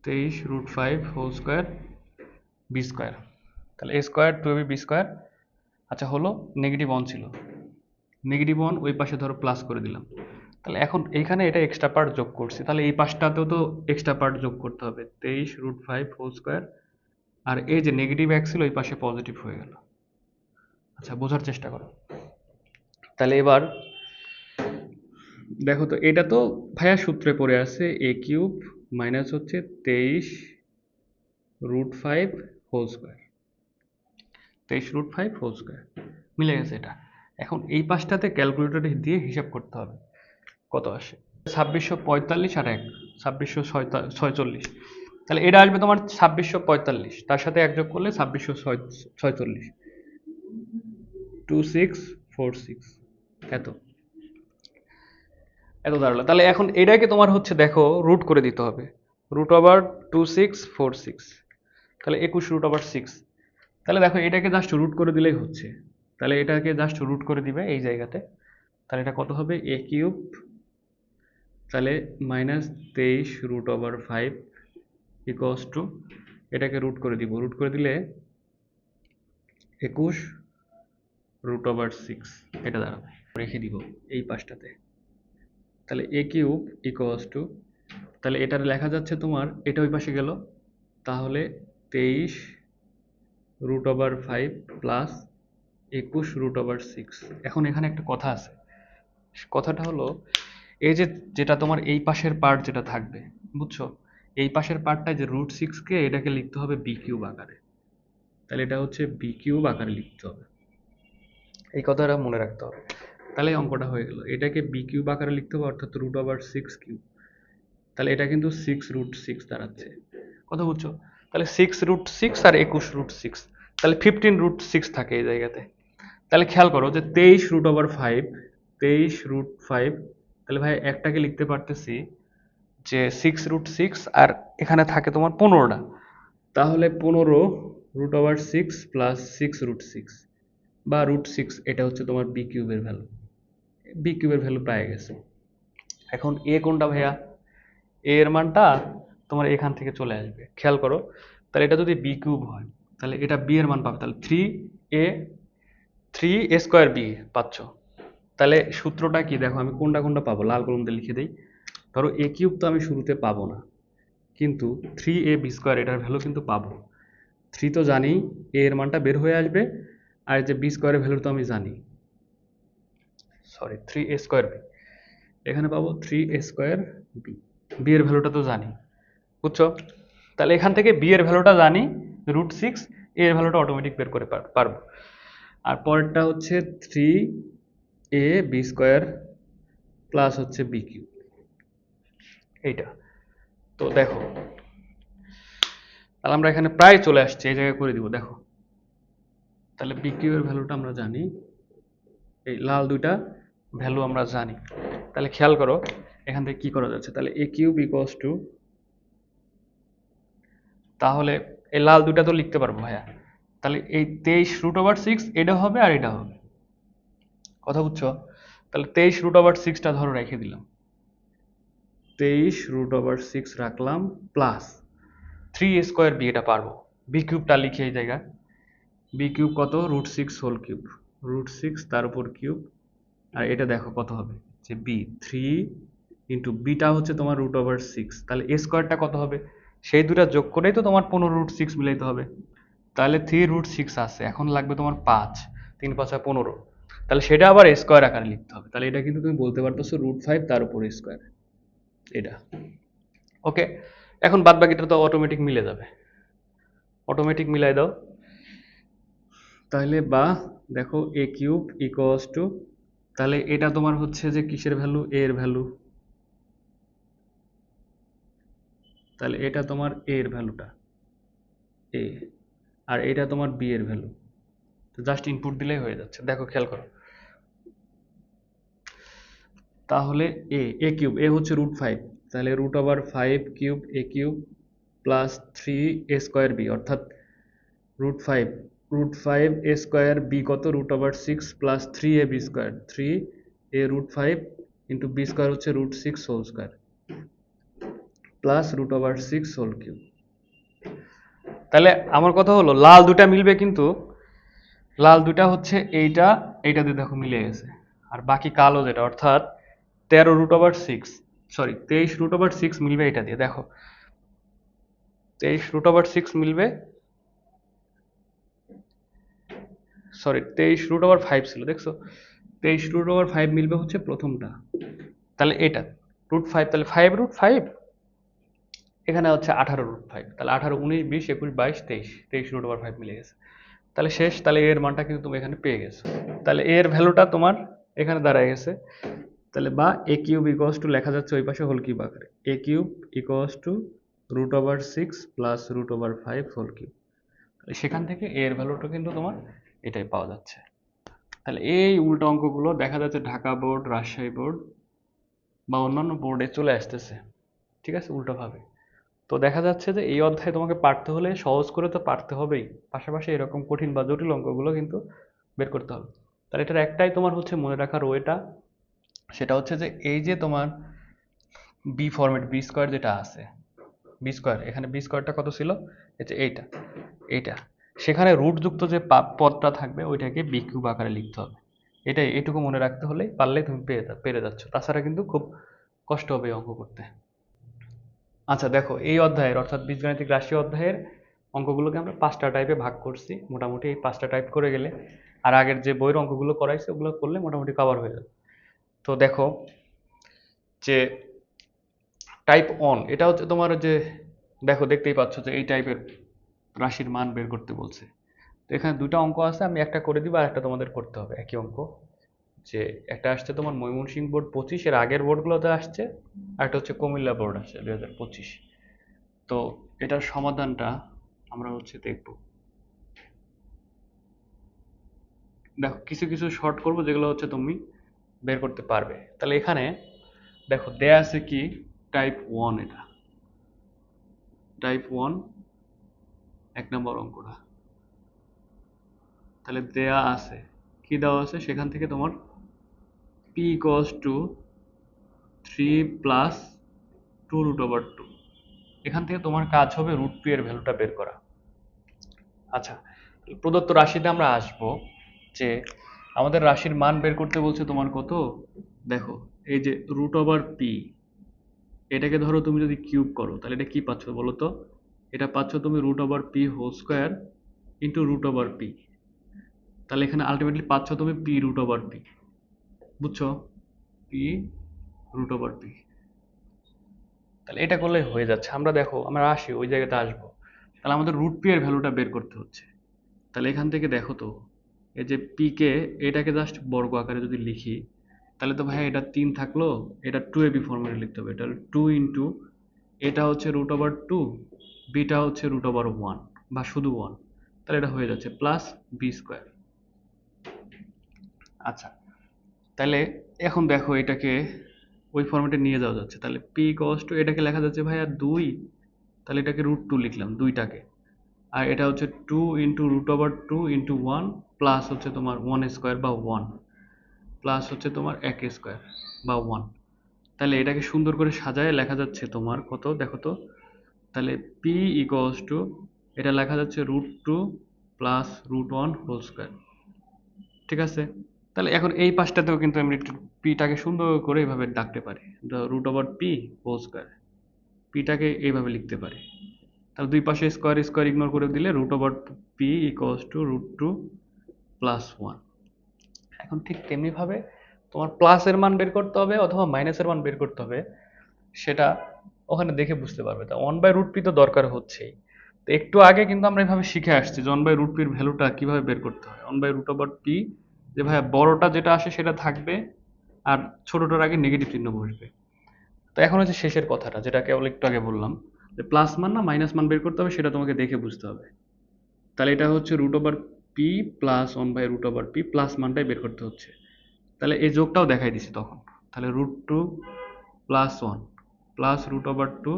23√5 whole square B square, তাহলে A square 2ab B square. আচ্ছা হলো, নেগেটিভ ওয়ান ছিল, নেগেটিভ ওয়ান ওই পাশে ধরো প্লাস করে দিলাম। তাহলে এখন এইখানে এটা এক্সট্রা পার্ট যোগ করছি, তাহলে এই পাশটাতেও তো এক্সট্রা পার্ট যোগ করতে হবে, 23√5 হোল স্কোয়ার, আর এই যে নেগেটিভ এক ছিল ওই পাশে পজিটিভ হয়ে গেল। আচ্ছা বোঝার চেষ্টা করো। তাহলে এবার দেখো তো, এটা তো ভাইয়া সূত্রে পড়ে আছে এ কিউব মাইনাস হচ্ছে 23√5 হোল স্কোয়ার, 23√5 হোল স্কোয়ার মিলে গেছে এটা। এখন এই পাশটাতে ক্যালকুলেটর দিয়ে হিসাব করতে হবে কত আসে, 2645 আর 1 2646, তাহলে এটা আসবে তোমার 2645, তার সাথে এক যোগ করলে 2646, 2646 এত। এত দাঁড়ালো। তাহলে এখন এটাকে তোমার হচ্ছে দেখো রুট করে দিতে হবে। রুট ওভার 2646, তাহলে 21 রুট ওভার 6। তাহলে দেখো এটাকে জাস্ট রুট করে দিলেই হচ্ছে। তাহলে এটাকে জাস্ট রুট করে দিবে এই জায়গাতে। তাহলে এটা কত হবে, এ কিউব, তাহলে -23 রুট ওভার 5 ইকুয়ালস টু, এটাকে রুট করে দিব, রুট করে দিলে 21 রুট ওভার 6 এটা দাঁড়াবে। রেখে দিব এই পাশটাতে। তাহলে এ কিউব ইকুয়ালস টু, তাহলে এটা লেখা যাচ্ছে তোমার, এটা ওই পাশে গেল, তাহলে 23 root over 5 plus 21 root over 6। এখন এখানে একটা কথা আছে, কথাটা হলো এই যে যেটা তোমার এই পাশের পার্ট যেটা থাকবে, বুঝছো, এই পাশের পার্টটায় যে রুট 6কে এটাকে লিখতে হবে বি কিউব আকারে। তাহলে এটা হচ্ছে বি কিউব আকারে লিখতে হবে, এই কথাটা মনে রাখতে হবে। তাহলে এই অঙ্কটা হয়ে গেল, এটাকে বি কিউব আকারে লিখতে হবে, অর্থাৎ রুট ওভার 6 কিউব। তাহলে এটা কিন্তু 6 রুট 6 দাঁড়াচ্ছে, কথা বুঝছো? তাহলে 6 রুট 6 আর 21 রুট 6, তাহলে 15 রুট 6 থাকে এই জায়গাতে। তাহলে খেয়াল করো যে 23 রুট ওভার 5, 23 রুট 5, তাহলে ভাই একটাকে লিখতে পারতেছি যে 6 রুট 6, আর এখানে থাকে তোমার 15টা, তাহলে 15 রুট ওভার 6 প্লাস 6 রুট 6 বা রুট 6, এটা হচ্ছে তোমার বি কিউবের ভ্যালু। বি কিউবের ভ্যালু পেয়ে গেছে। এখন এ কোনটা ভাইয়া, এ এর মানটা তোমার এখান থেকে চলে আসবে, খেয়াল করো। তাহলে এটা যদি বি কিউব হয়, তাহলে এটা বি এর মান পাবে, তাহলে 3a স্কোয়ার বি পাচ্ছ। তাহলে সূত্রটা কি দেখো, আমি কোনটা কোনটা পাবো লাল কলম দিয়ে লিখে দিই। ধরো এ কিউব তো আমি শুরুতে পাবো না, কিন্তু 3ab স্কোয়ার এটার ভ্যালু কিন্তু পাবো। 3 তো জানি, এ এর মানটা বের হয়ে আসবে, আর যে বি স্কোয়ারের ভ্যালু তো আমি জানি, সরি 3a স্কোয়ার বি, এখানে পাবো 3a স্কোয়ার বি, বি এর ভ্যালুটা তো জানি, বুঝছো? তাহলে এখান থেকে বি এর ভ্যালুটা জানি রুট 6, এর ভ্যালুটা অটোমেটিক বের করে পারবো। আর পরেরটা হচ্ছে 3ab স্কোয়ার প্লাস হচ্ছে বি কিউব, এইটা। তো দেখো, তাহলে আমরা এখানে প্রায় চলে আসছি, এই জায়গায় করে দিব দেখো। তাহলে বি কিউবের ভ্যালুটা আমরা জানি, এই লাল দুইটা ভ্যালু আমরা জানি। তাহলে খেয়াল করো এখান থেকে কি করা যাচ্ছে, তাহলে এ কিউব ইকুয়ালস টু, তাহলে এই লাল দুইটা তো লিখতে পারবো ভাইয়া। তাহলে এই 23 রুট ওভার 6 এটা হবে আর এটা হবে, কথা বুঝছো? তাহলে 23 রুট ওভার 6টা ধরো রেখে দিলাম, 23 রুট ওভার 6 রাখলাম, প্লাস 3 স্কোয়ার বি, এটা পারবো। বি কিউবটা লিখে এই জায়গায়, বি কিউব কত, রুট 6 হোল কিউব, রুট 6 তার উপর কিউব, আর এটা দেখো কত হবে, যে বি 3 ইন্টু বিটা হচ্ছে তোমার রুট ওভার 6, তাহলে এ স্কোয়ারটা কত হবে, সেই দুটা যোগ করেই তো তোমার 15 রুট 6 মিলাইতে হবে। তাহলে 3 রুট 6 আছে, এখন লাগবে তোমার 5, 3 5 15, তাহলে সেটা আবার স্কোয়ার আকারে লিখতে হবে। তাহলে এটা কিন্তু তুমি বলতে পারতেছো রুট 5 তার উপর স্কোয়ার, এটা। ওকে, এখন বাদ বাকিটা তো অটোমেটিক মিলে যাবে, অটোমেটিক মিলাই দাও। তাহলে বা দেখো এ কিউব ইকুয়ালস টু, তাহলে এটা তোমার হচ্ছে যে কিসের ভ্যালু, এ এর ভ্যালু, তাহলে এটা তোমার এ এর ভ্যালুটা এ, আর এটা তোমার বি এর ভ্যালু। তো জাস্ট ইনপুট দিলেই হয়ে যাচ্ছে, দেখো খেয়াল করো। তাহলে এ কিউব, এ হচ্ছে রুট 5, তাহলে root over 5 cube A cube plus 3 A square B, অর্থাৎ √5, √5 এ স্কোয়ার বি কত, root over 6 plus 3ab square, 3a √5 into B square হচ্ছে root 6 whole square plus root over 6 whole cube. তাহলে আমার কথা হলো লাল দুটা মিলবে, কিন্তু লাল দুটা হচ্ছে এইটা, এইটা দিয়ে দেখো মিলে গেছে, আর বাকি কালো যেটা অর্থাৎ 13 root over 6, sorry 23 root over 6 মিলবে এটা দিয়ে, দেখো 23 রুট ওভার 6 মিলবে, সরি 23 রুট ওভার 5 ছিল, দেখছো 23 রুট ওভার 5 মিলবে হচ্ছে প্রথমটা, তাহলে এটা রুট 5, তাহলে 5 রুট 5, এখানে হচ্ছে 18 রুট 5, তাহলে 18 19 20 21 22 23, 23 রুট ওভার 5 মিলে গেছে। তাহলে শেষ, তাহলে এর মানটা কিন্তু তুমি এখানে পেয়ে গেছো। তাহলে এর ভ্যালুটা তোমার এখানে দাঁড়ায় গেছে। তাহলে বা এ কিউব ইকুয়ালস টু, লেখা যাচ্ছে ওই পাশে হোল কিউব আকারে, A cube equals to root over 6 plus root over 5 whole cube. তাহলে সেখান থেকে এর ভ্যালুটা কিন্তু তোমার এটাই পাওয়া যাচ্ছে। তাহলে এই উল্টো অঙ্কগুলো দেখা যাচ্ছে ঢাকা বোর্ড, রাজশাহী বোর্ড বা অন্যান্য বোর্ডে চলে আসতেছে, ঠিক আছে, উল্টোভাবে। তো দেখা যাচ্ছে যে এই অধ্যায়ে তোমাকে পারতে হলে সহজ করে তো পারতে হবেই, পাশাপাশি এরকম কঠিন বা জটিল অঙ্কগুলো কিন্তু বের করতে হবে। তাহলে এটার একটাই তোমার হচ্ছে মনে রাখার ওয়েটা, সেটা হচ্ছে যে এই যে তোমার বি ফরম্যাট বি স্কোয়ার যেটা আছে, বি স্কোয়ার, এখানে বি স্কোয়ারটা কত ছিল, এই যে এইটা, এইটা, সেখানে রুটযুক্ত যে পদটা থাকবে ওইটাকে বি কিউব আকারে লিখতে হবে। এটাই, এটুকু মনে রাখতে হলেই পারলেই তুমি পেরে যাচ্ছ, তাছাড়া কিন্তু খুব কষ্ট হবে এই অঙ্ক করতে। আচ্ছা দেখো, এই অধ্যায়ের অর্থাৎ বীজগাণিতিক রাশি অধ্যায়ের অঙ্কগুলোকে আমরা 5টা টাইপে ভাগ করছি। মোটামুটি এই 5টা টাইপ করে গেলে আর আগের যে বইয়ের অঙ্কগুলো করাইছে ওগুলো করলে মোটামুটি কভার হয়ে যাবে। তো দেখো যে টাইপ অন, এটা হচ্ছে তোমার যে, দেখো দেখতেই পাচ্ছ যে এই টাইপের রাশির মান বের করতে বলছে। তো এখানে দুটো অঙ্ক আছে, আমি একটা করে দিব আর একটা তোমাদের করতে হবে একই অঙ্ক। যে একটা আসছে তোমার ময়মনসিংহ বোর্ড 25, এর আগের বোর্ডগুলোতে আসছে, আর একটা হচ্ছে কুমিল্লা বোর্ড আসছে 2025। তো এটার সমাধানটা আমরা হচ্ছে দেখব। দেখো কিছু কিছু শর্ট করব যেগুলো হচ্ছে তুমি বের করতে পারবে। তাহলে এখানে দেখো দেয়া আছে কি, টাইপ ওয়ান, এটা টাইপ ওয়ান, 1 নম্বর অঙ্কটা। তাহলে দেয়া আছে কি, দেওয়া আছে সেখান থেকে তোমার পি ইকুয়ালস টু 3 + 2√/2, এখান থেকে তোমার কাজ হবে রুট পি এর ভ্যালুটা বের করা। আচ্ছা, প্রদত্ত রাশিতে আমরা আসব যে আমাদের রাশির মান বের করতে বলছে তোমার কত, দেখো এই যে √পি, এটাকে ধরো তুমি যদি কিউব করো তাহলে এটা কি পাচ্ছ বলো তো, এটা পাচ্ছ তুমি √p² ইন্টু √p। তাহলে এখানে আলটিমেটলি পাচ্ছ তুমি p√p, বুঝছো, p√p। তাহলে এটা করলে হয়ে যাচ্ছে। আমরা দেখো আমরা আসি ওই জায়গাতে আসবো। তাহলে আমাদের রুট পি এর ভ্যালুটা বের করতে হচ্ছে। তাহলে এখান থেকে দেখো তো, এই যে পি কে, এটাকে জাস্ট বর্গ আকারে যদি লিখি তাহলে তো ভাই এটা 3 থাকলো, এটা 2ab ফর্মেটে লিখতে হবে। তাহলে 2 ইন্টু, এটা হচ্ছে √2, বিটা হচ্ছে √1 বা শুধু 1, তাহলে এটা হয়ে যাচ্ছে প্লাস b²। আচ্ছা, তাহলে এখন দেখো এটাকে ওই ফর্মেটে নিয়ে যাওয়া যাচ্ছে। তাহলে পি কস টু, এটাকে লেখা যাচ্ছে ভাইয়া 2, তাহলে এটাকে √2 লিখলাম, দুইটাকে। আর এটা হচ্ছে 2 ইন্টু √2 ইন্টু 1 প্লাস হচ্ছে তোমার 1² বা 1 প্লাস হচ্ছে তোমার 1² বা 1। তাহলে এটাকে সুন্দর করে সাজায় লেখা যাচ্ছে তোমার কত দেখো তো, তাহলে পি ইকুয়ালস টু, এটা লেখা যাচ্ছে √2 প্লাস √1²। ঠিক আছে, তাহলে এখন এই পাশটাতেও কিন্তু আমি একটু পিটাকে সুন্দর করে এইভাবে ডাকতে পারি, √p², পিটাকে এইভাবে লিখতে পারি। তাহলে দুই পাশে স্কোয়ার স্কোয়ার ইগনোর করে দিলে √p ইকুয়ালস টু √2 প্লাস 1। এখন ঠিক তেমনিভাবে তোমার প্লাসের মান বের করতে হবে অথবা মাইনাসের মান বের করতে হবে, সেটা ওখানে দেখে বুঝতে পারবে। তা 1/√p তো দরকার হচ্ছেই। তো একটু আগে কিন্তু আমরা এভাবে শিখে আসছি যে 1/√p এর ভ্যালুটা কিভাবে বের করতে হয়। 1/√p, যে ভাইয়া বড়টা যেটা আসে সেটা থাকবে আর ছোটটার আগে নেগেটিভ চিহ্ন বসবে। তো এখন হচ্ছে শেষের কথাটা, যেটা কেবল একটু আগে বললাম, যে প্লাস মান না মাইনাস মান বের করতে হবে সেটা তোমাকে দেখে বুঝতে হবে। তাহলে এটা হচ্ছে √p প্লাস 1/√p, প্লাস মানটাই বের করতে হচ্ছে। তাহলে এই যোগটাও দেখাই দিছি তখন। তাহলে √2 প্লাস 1 প্লাস √2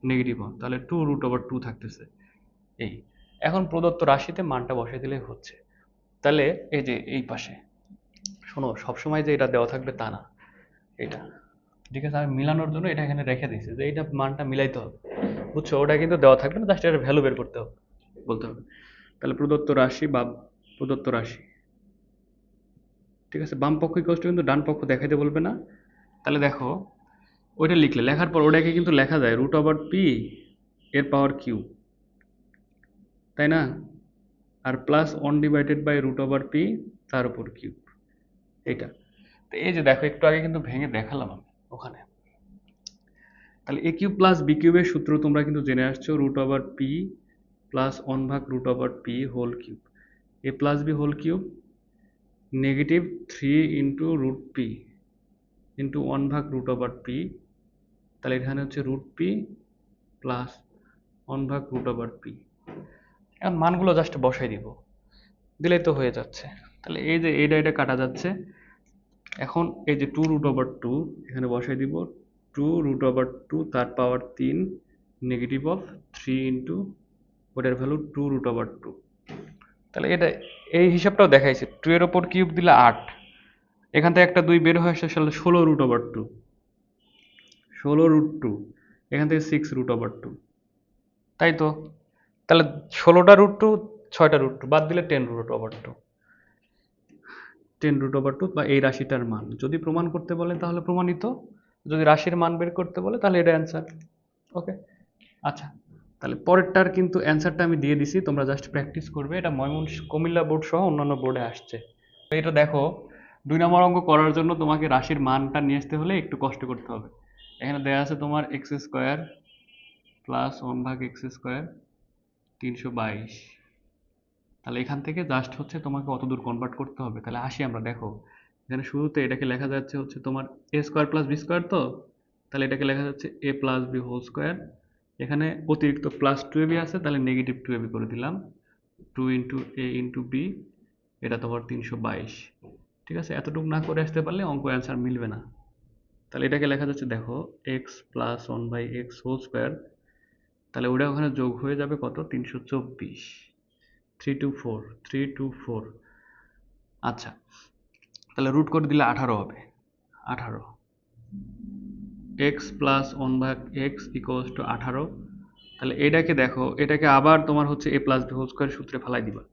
নেগেটিভ 1, তাহলে 2√2 থাকতেছে। এই এখন প্রদত্ত রাশিতে মানটা বসাই দিলেই হচ্ছে। তাহলে এই যে এই পাশে, শোনো সবসময় যে এটা দেওয়া থাকবে তা না, এটা ঠিক আছে, আমি মিলানোর জন্য এটা এখানে রেখে দিয়েছি যে এইটা মানটা মিলাইতে হবে, বুঝছো, ওটা কিন্তু দেওয়া থাকবে না, জাস্ট এর ভ্যালু বের করতে হবে, বলতে হবে। তাহলে প্রদত্ত রাশি বা প্রদত্ত রাশি, ঠিক আছে, বাম পক্ষ ইকুয়াল টু কিন্তু ডান পক্ষ দেখাইতে বলবে না। তাহলে দেখো ওইটা লিখলে, লেখার পর ওটাকে কিন্তু লেখা যায় √p এর পাওয়ার কিউব, তাই না, আর প্লাস 1/√p তার উপর কিউব, এটা। তো এই যে দেখো একটু আগে কিন্তু ভেঙে দেখালাম আমি ওখানে। তাহলে এ কিউব প্লাস বি কিউবের সূত্র তোমরা কিন্তু জেনে আসছো, √p plus 1/√p whole cube, A plus B whole cube negative 3 into √p into 1/√p। তাহলে এখানে হচ্ছে √p প্লাস 1/√p। এখন মানগুলো জাস্ট বসাই দিব, দিলেই তো হয়ে যাচ্ছে। তাহলে এই যে এটা কাটা যাচ্ছে, এখন এই যে 2√/2 এখানে বসাই দিব, 2√/2 তার পাওয়ার 3 নেগেটিভ অফ 3 ইন্টু ওটার ভ্যালু 2√/2। তাহলে এটা এই হিসাবটাও দেখাইছে, 2 এর ওপর কিউব দিলে 8, এখান থেকে একটা 2 বের হয়ে আসে 16√/2, 16√2, এখান থেকে 6√/2, তাই তো? তাহলে 16টা√2, 6টা√2 বাদ দিলে 10√/2, 10√/2 বা এই রাশিটার মান যদি প্রমাণ করতে বলে তাহলে প্রমাণিত, যদি রাশির মান বের করতে বলে তাহলে এটা অ্যান্সার। ওকে, আচ্ছা, তাহলে পরেরটার কিন্তু অ্যান্সারটা আমি দিয়ে দিছি, তোমরা জাস্ট প্র্যাকটিস করবে। এটা কুমিল্লা বোর্ড সহ অন্যান্য বোর্ডে আসছে। তো এটা দেখো, 2 নম্বর অঙ্ক করার জন্য তোমাকে রাশির মানটা নিয়ে আসতে হলে একটু কষ্ট করতে হবে। এখানে দেওয়া আছে তোমার x² প্লাস 1/x², 322। তাহলে এখান থেকে জাস্ট হচ্ছে তোমাকে অত দূর কনভার্ট করতে হবে। তাহলে আসি আমরা, দেখো এখানে শুরুতে এটাকে লেখা যাচ্ছে হচ্ছে তোমার a² প্লাস b², তো তাহলে এটাকে লেখা যাচ্ছে a plus B whole square. এখানে অতিরিক্ত প্লাস 2ab আছে, তাহলে নেগেটিভ 2ab করে দিলাম, 2 ইন্টু a ইন্টু বি, এটা তোমার 322। ঠিক আছে, এতটুকু না করে আসতে পারলে অঙ্ক অ্যান্সার মিলবে না। তাহলে এটাকে লেখা যাচ্ছে দেখো x plus 1/x whole square, তাহলে ওটা ওখানে যোগ হয়ে যাবে কত, 324, 324, 324। আচ্ছা, তাহলে রুট করে দিলে 18 হবে, 18, x plus 1/x equals to 18। তাহলে এটাকে দেখো, এটাকে আবার তোমার হচ্ছে a plus B whole square সূত্রে ফেলাই দিবা,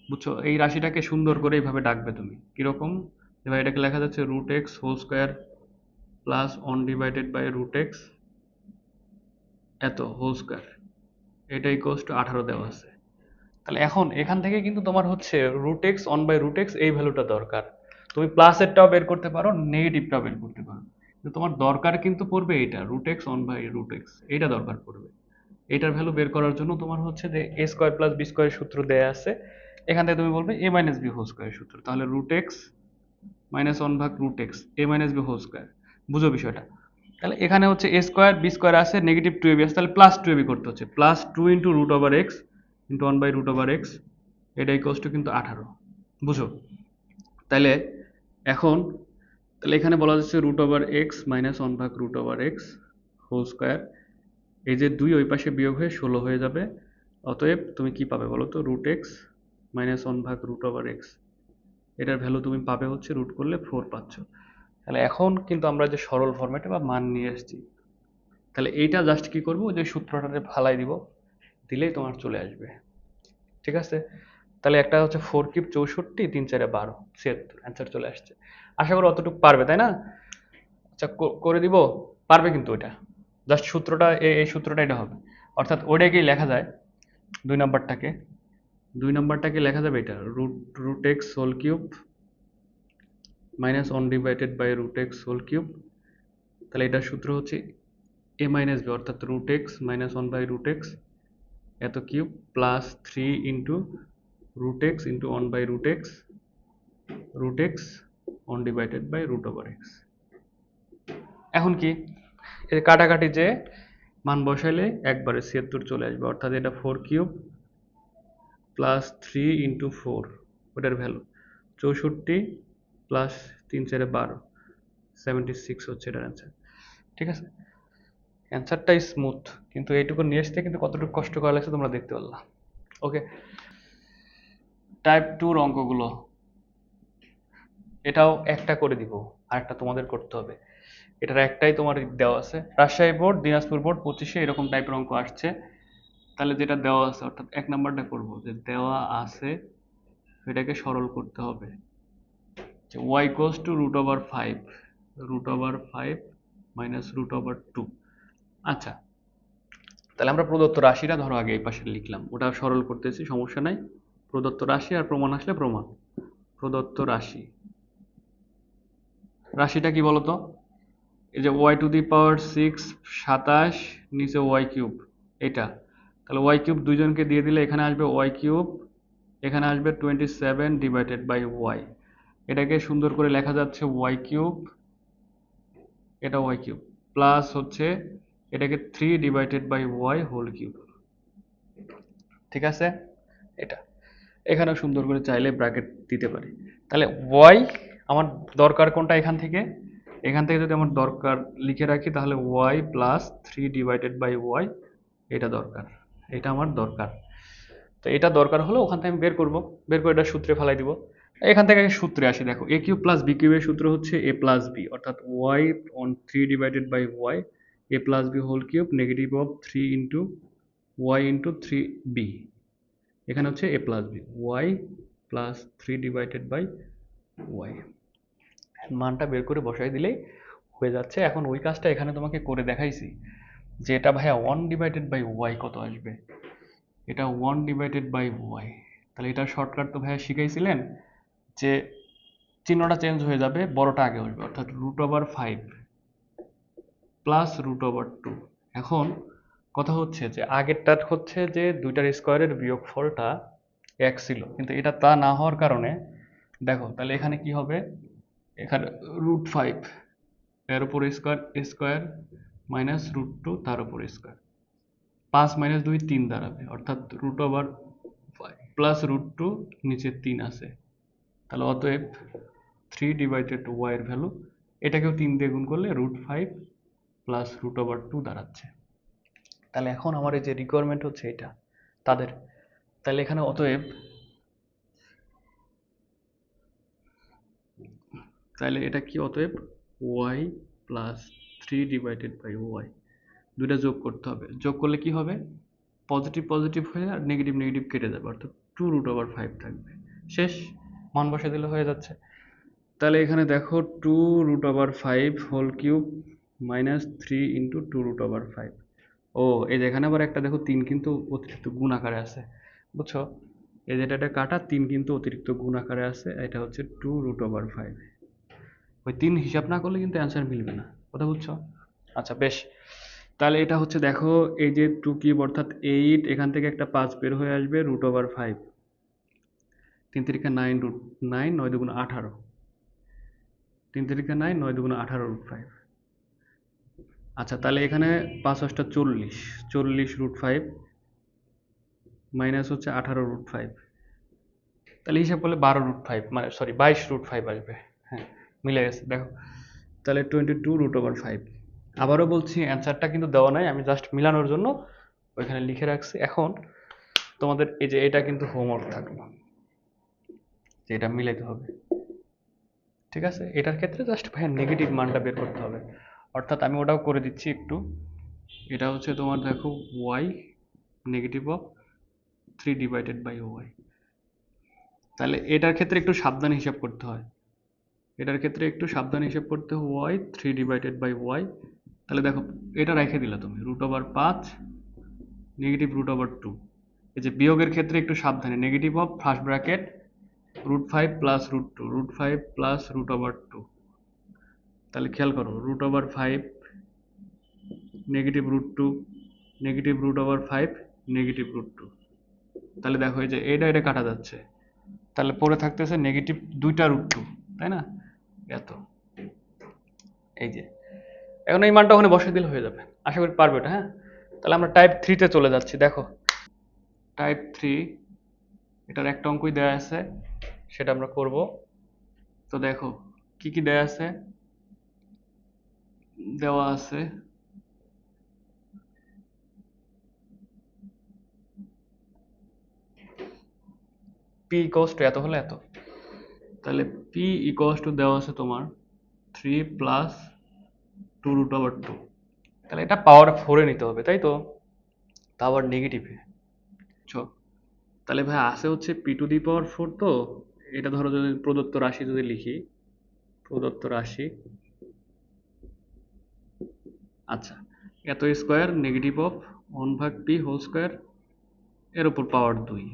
বুঝছো? এই রাশিটাকে সুন্দর করে এইভাবে ডাকবে তুমি, কিরকম, এবার এটাকে লেখা যাচ্ছে √x whole square plus 1/√x এত হোল স্কোয়ার, এটা ইকুয়ালস টু 18 দেওয়া আছে। তাহলে এখন এখান থেকে কিন্তু তোমার হচ্ছে √x 1/√x এই ভ্যালুটা দরকার। তুমি প্লাসেরটাও বের করতে পারো, নেগেটিভটাও বের করতে পারো, কিন্তু তোমার দরকার কিন্তু পড়বে এইটা √x 1/√x, এইটা দরকার পড়বে। এইটার ভ্যালু বের করার জন্য তোমার হচ্ছে যে a² প্লাস b² সূত্র দেয়া আছে, এখান থেকে তুমি বলবে a minus B whole square সূত্র, তাহলে √x minus 1/√x a minus B whole square, বুঝো বিষয়টা? তাহলে এখানে হচ্ছে a² b² আছে, নেগেটিভ 2ab আছে, তাহলে প্লাস 2ab করতে হচ্ছে, plus 2 into √x into 1/√x, এটা ইকুয়ালস টু কিন্তু 18, বুঝো? তাহলে এখন, তাহলে এখানে বলা যাচ্ছে √x minus 1/√x whole square, এই যে 2 ওই পাশে বিয়োগ হয়ে 16 হয়ে যাবে, অতএব তুমি কি পাবে বলো তো, √x মাইনাস 1/√x, এটার ভ্যালু তুমি পাবে হচ্ছে রুট করলে 4 পাচ্ছ। তাহলে এখন কিন্তু আমরা যে সরল ফরম্যাটে বা মান নিয়ে এসেছি, তাহলে এইটা জাস্ট কি করবো, যে সূত্রটাতে ফালাই দিব, দিলেই তোমার চলে আসবে। ঠিক আছে, তাহলে একটা হচ্ছে 4 কিউব 64, 3 4 12, 76, অ্যান্সার চলে আসছে। আশা করি অতটুকু পারবে, তাই না? আচ্ছা, করে দিব, পারবে কিন্তু ওইটা, জাস্ট সূত্রটা এই সূত্রটা এটা হবে, অর্থাৎ ওইটাকেই লেখা যায় 2 নম্বরটাকে, 2 নম্বরটাকে লেখা যাবে এটা √x whole cube minus 1/√x whole cube. তাহলে এটার সূত্র হচ্ছে a মাইনাস বি, অর্থাৎ √x মাইনাস 1/√x এত cube plus 3 into √x into 1/√x, √x 1/√x। এখন কি, এই কাটাকাটি যে মান বসাইলে একবারে 76 চলে আসবে, অর্থাৎ এটা 4 কিউব প্লাস 3 ইন্টু 4, ওটার ভ্যালু 64 প্লাস 3 4 12, 76 হচ্ছে এটার অ্যান্সার। ঠিক আছে, অ্যান্সারটাই স্মুথ, কিন্তু এইটুকু নিয়ে আসতে কিন্তু কতটুকু কষ্ট করা লাগছে তোমরা দেখতে পারলা। ওকে, টাইপ 2 অঙ্কগুলো, এটাও একটা করে দিব, আর একটা তোমাদের করতে হবে। এটার একটাই তোমার দেওয়া আছে, রাজশাহী বোর্ড, দিনাজপুর বোর্ড 25-এ এরকম টাইপের অঙ্ক আসছে। তাহলে যেটা দেওয়া আছে, অর্থাৎ 1 নম্বরটা করবো, যে দেওয়া আছে এটাকে সরল করতে হবে, যে y ইকুয়ালস টু √5, √5 মাইনাস √2। আচ্ছা, তাহলে আমরা প্রদত্ত রাশিটা ধরো আগে এই পাশে লিখলাম, ওটা সরল করতেছি, সমস্যা নাই। প্রদত্ত রাশি আর প্রমাণ আসলে প্রমাণ। প্রদত্ত রাশি, রাশিটা কি বলতো, এই যে y⁶ 27, নিচে y³ এটা, তাহলে y³ দুইজনকে দিয়ে দিলে এখানে আসবে y³, এখানে আসবে 27/y, এটাকে সুন্দর করে লেখা যাচ্ছে y³ এটা y³ প্লাস হচ্ছে এটাকে 3/y হোল কিউব। ঠিক আছে, এটা এখানেও সুন্দর করে চাইলে ব্র্যাকেট দিতে পারি। তাহলে y আমার দরকার কোনটা এখান থেকে যদি আমার দরকার লিখে রাখি তাহলে ওয়াই প্লাস 3/y এটা দরকার, এটা আমার দরকার। তো এটা দরকার হলে ওখান থেকে আমি বের করে এটা সূত্রে ফেলাই দিব। এখান থেকে আগে সূত্রে আসি, দেখো এ কিউব প্লাস বি কিউবের সূত্র হচ্ছে এ প্লাস বি, অর্থাৎ Y on 3/y A plus B whole cube negative of 3 into Y into 3b। এখানে হচ্ছে A plus B Y plus 3/y মানটা বের করে বসাই দিলেই হয়ে যাচ্ছে। এখন ওই কাজটা এখানে তোমাকে করে দেখাইছি যে এটা ভাইয়া 1/y কত আসবে, এটা 1/y। তাহলে এটা শর্টকাট তো ভাইয়া শিখাইছিলেন যে চিহ্নটা চেঞ্জ হয়ে যাবে, বড়টা আগে আসবে, অর্থাৎ √5 প্লাস √2। এখন কথা হচ্ছে যে আগেরটা হচ্ছে যে দুইটার স্কোয়ারের বিয়োগফলটা 1 ছিল, কিন্তু এটা তা না হওয়ার কারণে দেখো তাহলে এখানে কি হবে, এখানে √5 এর উপর স্কোয়ার মাইনাস √2 তার উপর স্কোয়ার, 5 - 2 3 দাঁড়াবে, অর্থাৎ √5 প্লাস √2 নিচে 3 আছে। তাহলে অতএব 3/y এর ভ্যালু, এটাকেও 3 দিয়ে গুণ করলে √5 প্লাস √2 দাঁড়াচ্ছে। তাহলে এখন আমার এই যে রিকোয়ারমেন্ট হচ্ছে এটা তাদের, তাহলে এখানে অতএব তাহলে এটা কি, অতএব y প্লাস 3/y দুইটা যোগ করতে হবে, যোগ করলে কি হবে, পজিটিভ পজিটিভ হয়ে আর নেগেটিভ নেগেটিভ কেটে যাবে, অর্থাৎ 2√5 থাকবে, শেষ। মান বসে দিলে হয়ে যাচ্ছে। তাহলে এখানে দেখো 2√5 হোল কিউব মাইনাস 3 ইন্টু 2√5। ও এই যে এখানে আবার একটা দেখো 3 কিন্তু অতিরিক্ত গুণ আকারে আছে, বুঝছো, এই যেটা এটা কাটা 3 কিন্তু অতিরিক্ত গুণ আকারে আছে, এটা হচ্ছে 2√5। ওই 3 হিসাব না করলে কিন্তু অ্যান্সার মিলবে না, কথা বুঝছো? আচ্ছা বেশ, তাহলে এটা হচ্ছে দেখো এই যে 2 কিউব অর্থাৎ 8, এখান থেকে একটা 5 বের হয়ে আসবে √5, 3 3 9 9 9 2 18, 3 3 9 9 2 18 √5। আচ্ছা তাহলে এখানে 5 8 40, 40 √5 মাইনাস হচ্ছে 18 √5, তাহলে হিসাব করলে 12 √5 মানে সরি 22 √5 আসবে। হ্যাঁ মিলে গেছে দেখো, তাহলে 22 √5। আবারও বলছি অ্যান্সারটা কিন্তু দেওয়া নাই, আমি জাস্ট মিলানোর জন্য ওইখানে লিখে রাখছি। এখন তোমাদের এই যে এটা কিন্তু হোমওয়ার্ক থাকলো যে এটা মিলাইতে হবে, ঠিক আছে? এটার ক্ষেত্রে জাস্ট ভাই নেগেটিভ মানটা বের করতে হবে, অর্থাৎ আমি ওটাও করে দিচ্ছি একটু। এটা হচ্ছে তোমার দেখো y নেগেটিভ অফ 3/y। তাহলে এটার ক্ষেত্রে একটু সাবধানে হিসাব করতে হয়, এটার ক্ষেত্রে একটু সাবধানে হিসাব করতে হয়, y 3/y। তাহলে দেখো এটা রেখে দিলা তুমি √5 নেগেটিভ √2। এই যে বিয়োগের ক্ষেত্রে একটু সাবধানে, negative of first bracket √5 plus √2, √5 plus √2। তাহলে খেয়াল করো √5 নেগেটিভ √2 নেগেটিভ √5 নেগেটিভ √2। তাহলে দেখো এই যে এটা কাটা যাচ্ছে, তাহলে পরে থাকতেছে নেগেটিভ 2টা √2, তাই না? এত এই যে এখন এই মানটা ওখানে বসিয়ে দিলে হয়ে যাবে, আশা করি পারবে এটা। হ্যাঁ তাহলে আমরা টাইপ 3 তে চলে যাচ্ছি। দেখো টাইপ 3 এটার একটা অঙ্কই দেওয়া আছে, সেটা আমরা করব। তো দেখো কি কি দেওয়া আছে, দেওয়া আছে p ইকুয়ালস টু এত হলে এত, তাহলে p ইকুয়ালস টু দেওয়া আছে তোমার 3 প্লাস 2√2। তাহলে এটা পাওয়ার 4 এ নিতে হবে, তাই তো? তা আবার নেগেটিভে, তাহলে ভাই আসে হচ্ছে p⁴। তো এটা ধরো যদি প্রদত্ত রাশি যদি লিখি, প্রদত্ত রাশি, আচ্ছা এত square negative of 1/p whole square এর উপর পাওয়ার 2।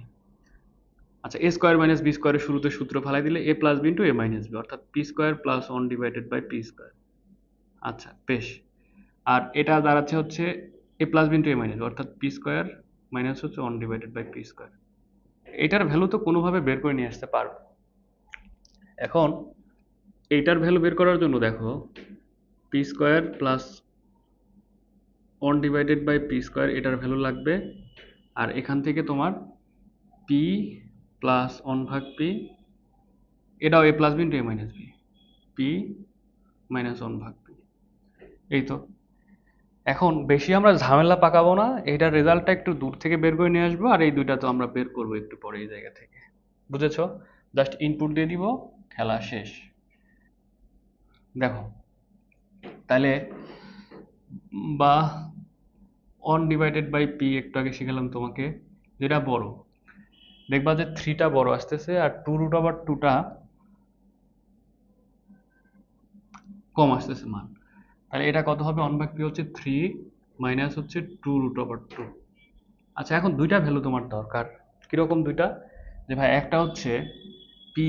আচ্ছা a স্কোয়ার মাইনাস b স্কোয়ারের শুরুতে সূত্র ফেলাই দিলে a plus b into a minus b, অর্থাৎ p square plus 1/p square. আচ্ছা বেশ, আর এটা দাঁড়াচ্ছে হচ্ছে a plus b into a minus b, অর্থাৎ p স্কোয়ার মাইনাস হচ্ছে 1/p স্কোয়ার। এটার ভ্যালু তো কোনোভাবে বের করে নিয়ে আসতে পারবো। এখন এইটার ভ্যালু বের করার জন্য দেখো p square plus 1/p square এটার ভ্যালু লাগবে, আর এখান থেকে তোমার p প্লাস 1/p, এটাও a plus b into a minus b, P minus 1 ভাগ পি। এই তো, এখন বেশি আমরা ঝামেলা পাকাবো না, এইটার রেজাল্টটা একটু দূর থেকে বের করে নিয়ে আসবো, আর এই দুইটা তো আমরা বের করবো একটু পরে এই জায়গা থেকে। বুঝেছো? জাস্ট ইনপুট দিয়ে দিব, খেলা শেষ। দেখো তাহলে বা 1 ডিভাইডেড বাই পি একটু আগে শিখালাম তোমাকে, যেটা বড় দেখবা যে 3টা বড় আসতেছে আর 2√2টা কম আসতেছে মান। তাহলে এটা কত হবে? 1 ভাগ পি হচ্ছে 3 মাইনাস হচ্ছে 2√2। আচ্ছা, এখন দুইটা ভ্যালু তোমার দরকার। কিরকম দুইটা? যে ভাই একটা হচ্ছে পি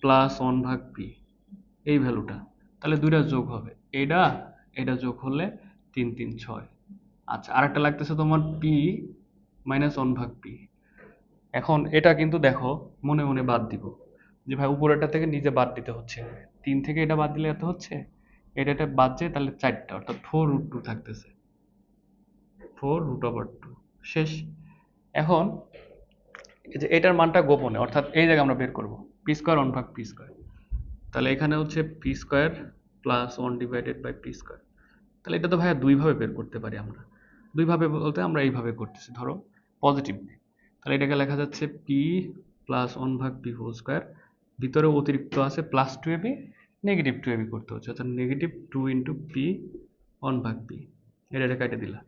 প্লাস 1 ভাগ পি, এই ভ্যালুটা, তাহলে দুইটা যোগ হবে, এটা এটা যোগ হলে 3 3 6। আচ্ছা, আরেকটা লাগতেছে তোমার পি মাইনাস 1 ভাগ পি। এখন এটা কিন্তু দেখো মনে মনে বাদ দিব, যে ভাই উপরেরটা থেকে নিচে বাদ দিতে হচ্ছে, 3 থেকে এটা বাদ দিলে এত হচ্ছে, এটা বাদ যায়, তাহলে 4টা অর্থাৎ 4√2 থাকতেছে, 4√2 শেষ। এখন এই যে এটার মানটা গোপনে, অর্থাৎ এই জায়গায় আমরা বের করব পি স্কোয়ার 1 ভাগ পি স্কোয়ার। তাহলে এখানে হচ্ছে P square plus 1 divided by P square. তাহলে এটা তো ভাইয়া দুইভাবে বের করতে পারি আমরা। দুইভাবে বলতে আমরা এইভাবে করতেছি, ধরো পজিটিভলি। তাহলে এটাকে লেখা যাচ্ছে পি প্লাস 1 ভাগ পি হোল স্কোয়ার, ভিতরে অতিরিক্ত আছে প্লাস 2ab, নেগেটিভ 2ab করতে হচ্ছে, অর্থাৎ নেগেটিভ 2 ইন্টু পি 1 ভাগ পি। এটা কেটে দিলা।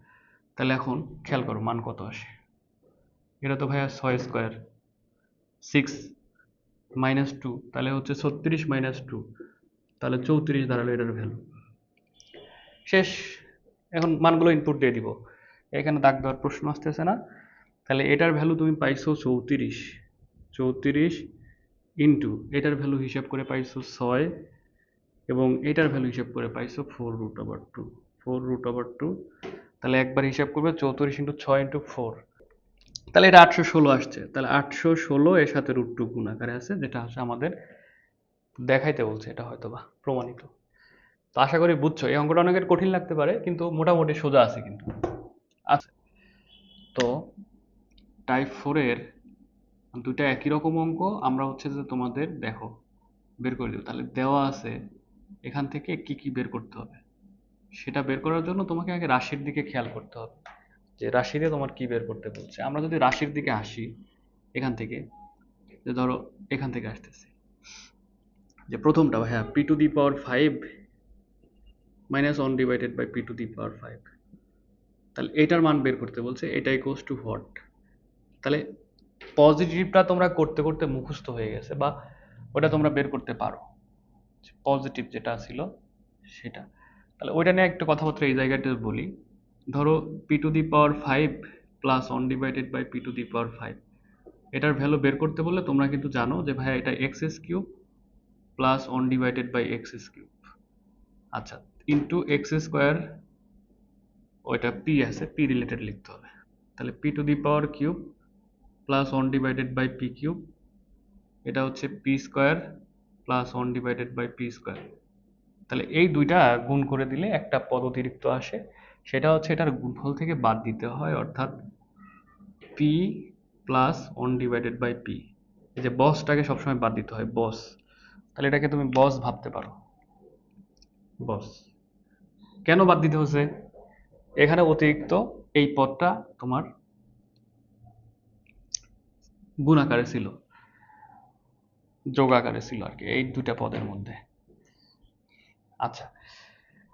তাহলে এখন খেয়াল করো মান কত আসে। এটা তো ভাইয়া 6 স্কোয়ার, 6 মাইনাস 2, তাহলে হচ্ছে 36 মাইনাস 2, তাহলে 34 দাঁড়ালো এটার ভ্যালু। শেষ। এখন মানগুলো ইনপুট দিয়ে দিব, এখানে দাগ দেওয়ার প্রশ্ন আসতেছে না। তাহলে এটার ভ্যালু তুমি পাইছো 34, 34 ইন্টু এটার ভ্যালু হিসাব করে পাইছো 6, এবং এটার ভ্যালু হিসাব করে পাইছো 4√2, 4√2। তাহলে একবার হিসাব করবে 34 ইন্টু 6 ইন্টু 4, তাহলে এটা 816 আসছে। তাহলে 816 এর সাথে √2 গুণ আকারে আছে, যেটা হচ্ছে আমাদের দেখাইতে বলছে, এটা হয়তো বা প্রমাণিত। তো আশা করি বুঝছো। এই অঙ্কটা অনেকের কঠিন লাগতে পারে, কিন্তু মোটামুটি সোজা আছে কিন্তু। আচ্ছা, তো টাইপ 4 এর দুইটা একই রকম অঙ্ক আমরা হচ্ছে যে তোমাদের দেখো বের করে দেবো। তাহলে দেওয়া আছে এখান থেকে কি কি বের করতে হবে, সেটা বের করার জন্য তোমাকে আগে রাশির দিকে খেয়াল করতে হবে, যে রাশিতে তোমার কি বের করতে বলছে। আমরা যদি রাশির দিকে আসি, এখান থেকে, যে ধরো এখান থেকে আসতেছে, যে প্রথমটা হ্যাঁ P to the power 5 minus 1 divided by P to the power 5, তাহলে এটার মান বের করতে বলছে। এটা ইকুয়ালস টু হোয়াট? তাহলে পজিটিভটা তোমরা করতে করতে মুখস্থ হয়ে গেছে, বা ওটা তোমরা বের করতে পারো, পজিটিভ যেটা ছিল সেটা। তাহলে ওইটা নিয়ে একটু কথাবার্তা এই জায়গাটা বলি। ধরো P to the power 5 plus 1 divided by P to the power 5, এটার ভ্যালু বের করতে বললে তোমরা কিন্তু জানো যে ভাই এটা X cube plus 1 divided by X cube, আচ্ছা, ইন্টু এক্স স্কোয়ার, ওইটা পি আছে, পি রিলেটেড লিখতে হবে। তাহলে P to the power cube plus 1 divided by P cube, এটা হচ্ছে P square plus 1 divided by P square. তাহলে এই দুইটা গুণ করে দিলে একটা পদ অতিরিক্ত আসে, সেটা হচ্ছে এটার গুণফল থেকে বাদ দিতে হয়, অর্থাৎ P plus 1 divided by P. এই যে বসটাকে সবসময় বাদ দিতে হয়, বস। তাহলে এটাকে তুমি বস ভাবতে পারো, বস। কেন বাদ দিতে হচ্ছে? এখানে অতিরিক্ত এই পদটা তোমার গুণ আকারে ছিল, যোগ আকারে ছিল আর কি, এই দুইটা পদের মধ্যে। আচ্ছা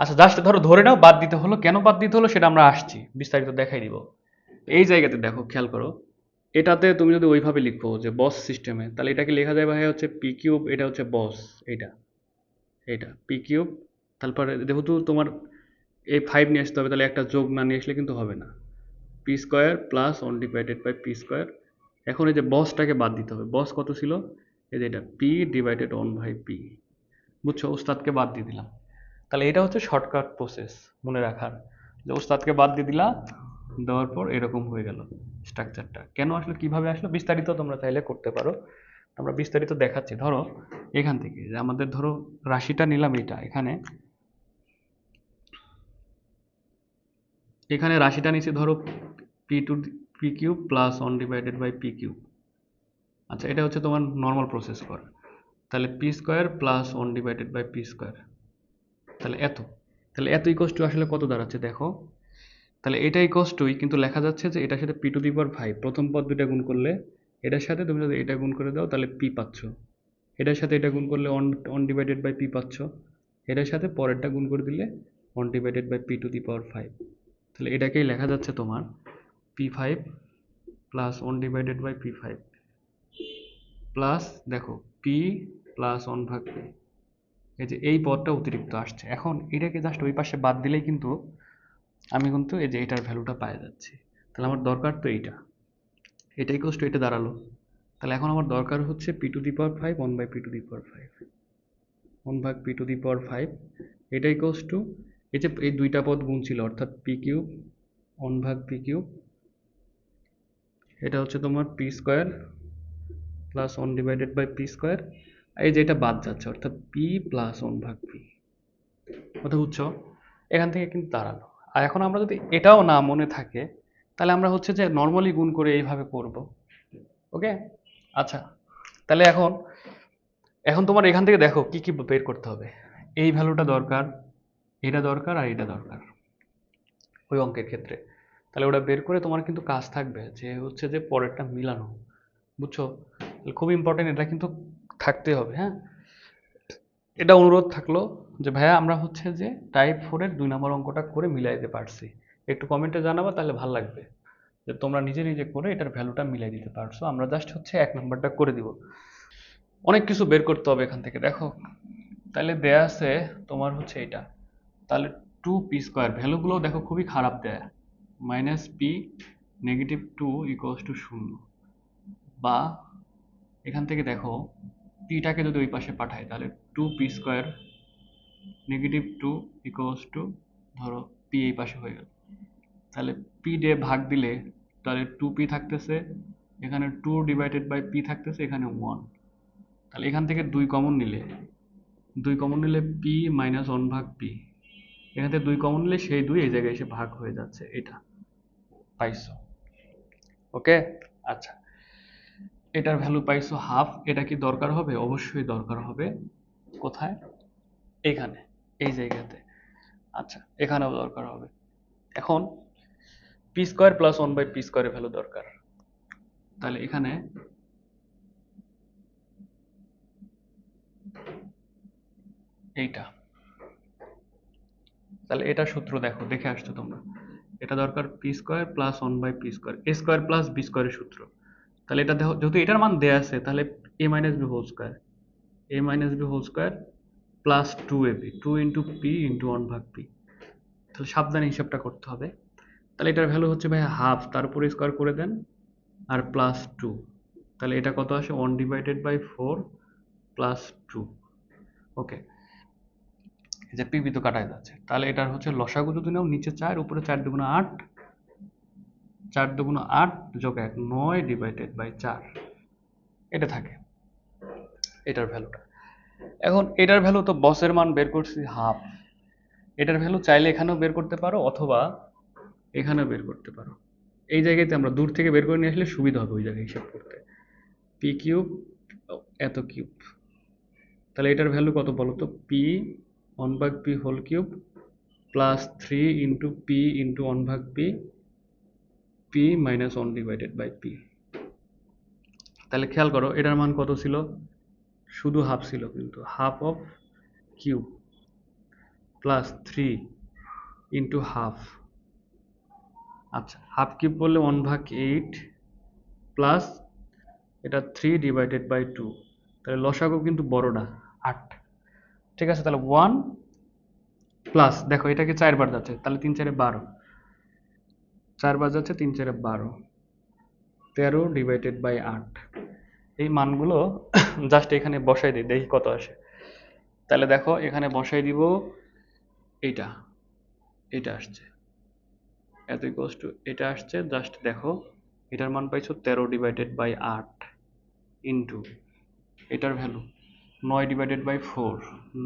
আচ্ছা, জাস্ট ধরো ধরে নাও বাদ দিতে হলো, কেন বাদ দিতে হলো সেটা আমরা আসছি, বিস্তারিত দেখাই দিব। এই জায়গাতে দেখো খেয়াল করো, এটাতে তুমি যদি ওইভাবে লিখো যে বস সিস্টেমে, তাহলে এটাকে লেখা যায় ভাই হচ্ছে পি কিউব, এটা হচ্ছে বস, এইটা এইটা পি কিউব। তারপরে যেহেতু তোমার এই 5 নিয়ে আসতে হবে, তাহলে একটা যোগ না নিয়ে আসলে কিন্তু হবে না, P square plus 1 divided by P square. এখন এই যে বসটাকে বাদ দিতে হবে, বস কত ছিল? এই যে এটা পি ডিভাইডেড 1 বাই পি। বুঝছো? ওস্তাদকে বাদ দিয়ে দিলাম। তাহলে এটা হচ্ছে শর্টকাট প্রসেস মনে রাখার, যে ওস্তাদকে বাদ দিয়ে দিলা, দেওয়ার পর এরকম হয়ে গেল স্ট্রাকচারটা। কেন আসলো, কিভাবে আসলো, বিস্তারিত তোমরা চাইলে করতে পারো, আমরা বিস্তারিত দেখাচ্ছি। ধরো এখান থেকে যে আমাদের ধরো রাশিটা নিলাম, এটা এখানে এখানে রাশিটা নিচে ধরো P to P cube plus 1 divided by P cube. আচ্ছা, এটা হচ্ছে তোমার নর্মাল প্রসেস কর। তাহলে পি স্কোয়ার প্লাস 1/p², তাহলে এত ইকোয়াস টু আসলে কত দাঁড়াচ্ছে দেখো। তাহলে এটা ইকোয়াস টুই কিন্তু লেখা যাচ্ছে যে এটার সাথে p⁵, প্রথম পদ দুটা গুণ করলে এটার সাথে তুমি যদি এটা গুণ করে দাও তাহলে p পাচ্ছ, এটার সাথে এটা গুণ করলে 1/p পাচ্ছ, এটার সাথে পরেরটা গুণ করে দিলে 1/p⁵। তাহলে এটাকেই লেখা যাচ্ছে তোমার p5 প্লাস 1/p5 প্লাস দেখো p প্লাস 1/p। এই যে এই পদটা অতিরিক্ত আসছে, এখন এটাকে জাস্ট ওই পাশে বাদ দিলেই কিন্তু আমি কিন্তু এই যে এটার ভ্যালুটা পাই যাচ্ছি। তাহলে আমার দরকার তো এটা ইকুয়ালস টু এটা দাঁড়ালো। তাহলে এখন আমার দরকার হচ্ছে p⁵ 1/p⁵, 1/p⁵, এটা ইকুয়ালস টু এই যে এই দুইটা পদ গুণ ছিল অর্থাৎ p³ 1/p³, এটা হচ্ছে তোমার p² প্লাস 1/p², এই যে এটা বাদ যাচ্ছে অর্থাৎ p প্লাস 1/p। কথা বুঝছো? এখান থেকে কিন্তু দাঁড়ালো। আর এখন আমরা যদি এটাও না মনে থাকে তাহলে আমরা হচ্ছে যে নর্মালি গুণ করে এইভাবে করব। ওকে, আচ্ছা, তাহলে এখন এখন তোমার এখান থেকে দেখো কি কি বের করতে হবে। এই ভ্যালুটা দরকার, এটা দরকার, আর এটা দরকার ওই অঙ্কের ক্ষেত্রে। তাহলে ওটা বের করে তোমার কিন্তু কাজ থাকবে যে হচ্ছে যে পরেরটা মিলানো। বুঝছো? তাহলে খুব ইম্পর্টেন্ট, এটা কিন্তু থাকতে হবে। হ্যাঁ, এটা অনুরোধ থাকলো যে ভাইয়া আমরা হচ্ছে যে টাইপ 4-এর 2 নম্বর অঙ্কটা করে মিলাই দিতে পারছি। একটু কমেন্টে জানাবা, তাহলে ভালো লাগবে যে তোমরা নিজে নিজে করে এটার ভ্যালুটা মিলাই দিতে পারছো। আমরা জাস্ট হচ্ছে 1 নম্বরটা করে দিব। অনেক কিছু বের করতে হবে এখান থেকে দেখো। তাহলে দেয়া আছে তোমার হচ্ছে এটা, তাহলে 2p², ভ্যালুগুলো দেখো খুবই খারাপ দেয়া, -p -2 = 0, বা এখান থেকে দেখো পিটাকে যদি ওই পাশে পাঠাই তাহলে 2p² -2 = ধরো p এই পাশে হয়ে গেল। তাহলে p দিয়ে ভাগ দিলে তাহলে 2p থাকতেছে, এখানে 2/p থাকতেছে, এখানে 1। তাহলে এখান থেকে 2 কমন নিলে p - 1/p, এখান থেকে 2 কমন নিলে সেই 2 এই জায়গায় এসে ভাগ হয়ে যাচ্ছে, এটা পাইছো। ওকে, আচ্ছা, এটার ভ্যালু পাইছো হাফ। এটা কি দরকার হবে? অবশ্যই দরকার হবে। কোথায়? এখানে, এই জায়গাতে। আচ্ছা, এখানেও দরকার হবে। এখন p² প্লাস 1/p² এর ভ্যালু দরকার। তাহলে এখানে এইটা, তাহলে এটা সূত্র দেখো, দেখে আসছো তোমরা। এটা দরকার p² plus 1/p², a² plus b² এর সূত্র। তাহলে এটা দেখো, যেহেতু এটার মান দেয়া আছে তাহলে a - b whole square, plus 2ab, 2 into p into 1/p। তাহলে সাবধানে হিসাবটা করতে হবে। তাহলে এটার ভ্যালু হচ্ছে ভাই হাফ, তার উপরে স্কোয়ার করে দেন, আর প্লাস 2। তাহলে এটা কত আসে? 1/4 প্লাস 2। ওকে, এই যে পিবি তো কাটায় যাচ্ছে। তাহলে এটার হচ্ছে লসাগু যদি নাও, নিচে 4, উপরে 4 দুগুণ 8, 4 দুগুণ 8 যোগ 1, 9/4 এটা থাকে এটার ভ্যালুটা। এখন এটার ভ্যালু তো বসের মান বের করছি হাফ, এটার ভ্যালু চাইলে এখানেও বের করতে পারো অথবা এখানেও বের করতে পারো। এই জায়গাতে আমরা দূর থেকে বের করে নিয়ে আসলে সুবিধা হবে ওই জায়গায় হিসাব করতে। p³ এত কিউব, তাহলে এটার ভ্যালু কত বলো তো? p 1/p³ plus 3 into p into 1/p, p minus 1/p। তাহলে খেয়াল করো এটার মান কত ছিল? শুধু হাফ ছিল, কিন্তু half of cube plus 3 into half. আচ্ছা, হাফ কিউব বললে 1/8 প্লাস এটা 3/2। তাহলে লসাগু কিন্তু বড় না, 8। ঠিক আছে, তাহলে 1 প্লাস দেখো এটাকে 4 বার যাচ্ছে, তাহলে 3 4 12, 4 বার যাচ্ছে, 3 4 12, 13/8। এই মানগুলো জাস্ট এখানে বসাই দিই, দেখি কত আসে। তাহলে দেখো এখানে বসাই দিব, এইটা এটা আসছে, এত ইকুয়ালস টু এটা আসছে। জাস্ট দেখো এটার মান পাইছো 13/8 ইন্টু এটার ভ্যালু 9/4,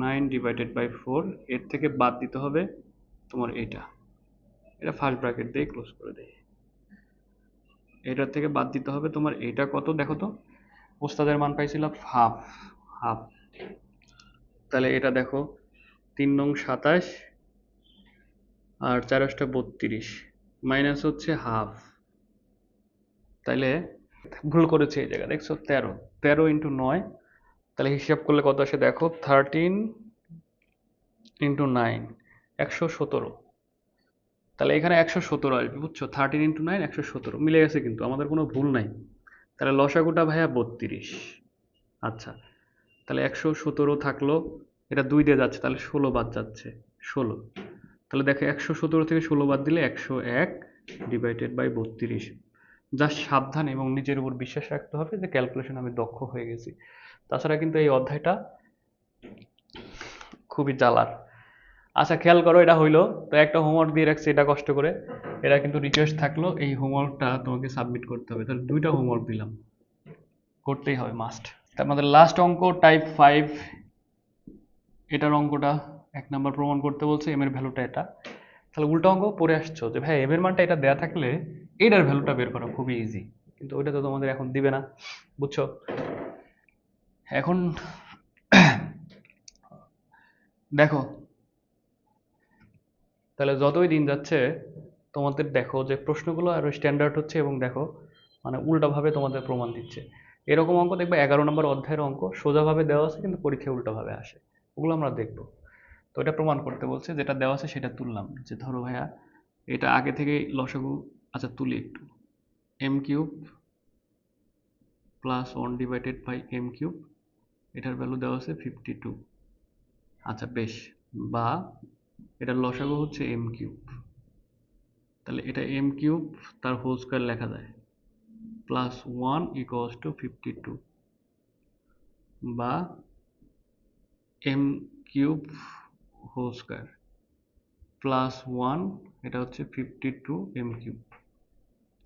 9/4। এর থেকে বাদ দিতে হবে তোমার এটা ফার্স্ট ব্র্যাকেট দিয়ে ক্লোজ করে দেই। এটার থেকে বাদ দিতে হবে তোমার এটা কত দেখো তো, ওস্তাদের মান পাইছিলাম হাফ, হাফ। তাহলে এটা দেখো 3 নং 27 আর 4 8 32 মাইনাস হচ্ছে হাফ। তাহলে ভুল করেছে এই জায়গায়, দেখছো 13, 13 ইন্টু 9, তাহলে হিসাব করলে কত আসে দেখো, 13 ইন্টু 9, 117। তাহলে এখানে 117 আসবে, বুঝছো? 13 ইন্টু 9 117 মিলে গেছে, কিন্তু আমাদের কোনো ভুল নাই। তাহলে লসাগুটা ভাইয়া 32। আচ্ছা, তাহলে 117 থাকলো, এটা 2 দিয়ে যাচ্ছে, তাহলে 16 বাদ যাচ্ছে, 16। তাহলে দেখো 117 থেকে 16 বাদ দিলে 101 ডিভাইডেড বাই 32। জাস্ট সাবধান এবং নিজের উপর বিশ্বাস রাখতে হবে যে ক্যালকুলেশন আমি দক্ষ হয়ে গেছি। তাছাড়া কিন্তু এই অধ্যায়টা খুবই জ্বালার। আচ্ছা খেয়াল করো, এটা হইলো তো, একটা হোমওয়ার্ক দিয়ে রাখছি, এটা কষ্ট করে। এটা কিন্তু রিকোয়েস্ট থাকলো, এই হোমওয়ার্কটা তোমাকে সাবমিট করতে হবে। তাহলে 2টা হোমওয়ার্ক দিলাম, করতেই হবে মাস্ট। তার মধ্যে লাস্ট অঙ্ক টাইপ 5, এটার অঙ্কটা 1 নাম্বার প্রমাণ করতে বলছে, এম এর ভ্যালুটা এটা। তাহলে উল্টো অঙ্ক পড়ে আসছো যে ভাই এম এর মানটা এটা দেয়া থাকলে এটার ভ্যালুটা বের করা খুবই ইজি, কিন্তু ওইটা তো তোমাদের এখন দিবে না, বুঝছো? এখন দেখো, তাহলে যতই দিন যাচ্ছে তোমাদের দেখো যে প্রশ্নগুলো আরো স্ট্যান্ডার্ড হচ্ছে, এবং দেখো মানে উল্টাভাবে তোমাদের প্রমাণ দিচ্ছে। এরকম অঙ্ক দেখবে 11 নম্বর অধ্যায়ের অঙ্ক সোজাভাবে দেওয়া আছে কিন্তু পরীক্ষায় উল্টাভাবে আসে, ওগুলো আমরা দেখবো। তো এটা প্রমাণ করতে বলছে, যেটা দেওয়া আছে সেটা তুললাম। যে ধরো ভাইয়া এটা আগে থেকেই লসাগু, আচ্ছা তুলি একটু, M cube plus 1 divided by M cube, এটার ভ্যালু দেওয়া আছে 52। আচ্ছা বেশ, বা এটার লসাগু হচ্ছে এম কিউব, তাহলে এটা এম কিউব তার হোল স্কয়ার লেখা যায়, প্লাস 1 ইকুয়ালস টু 52, বা M cube whole square plus 1, এটা হচ্ছে 52 এম কিউব।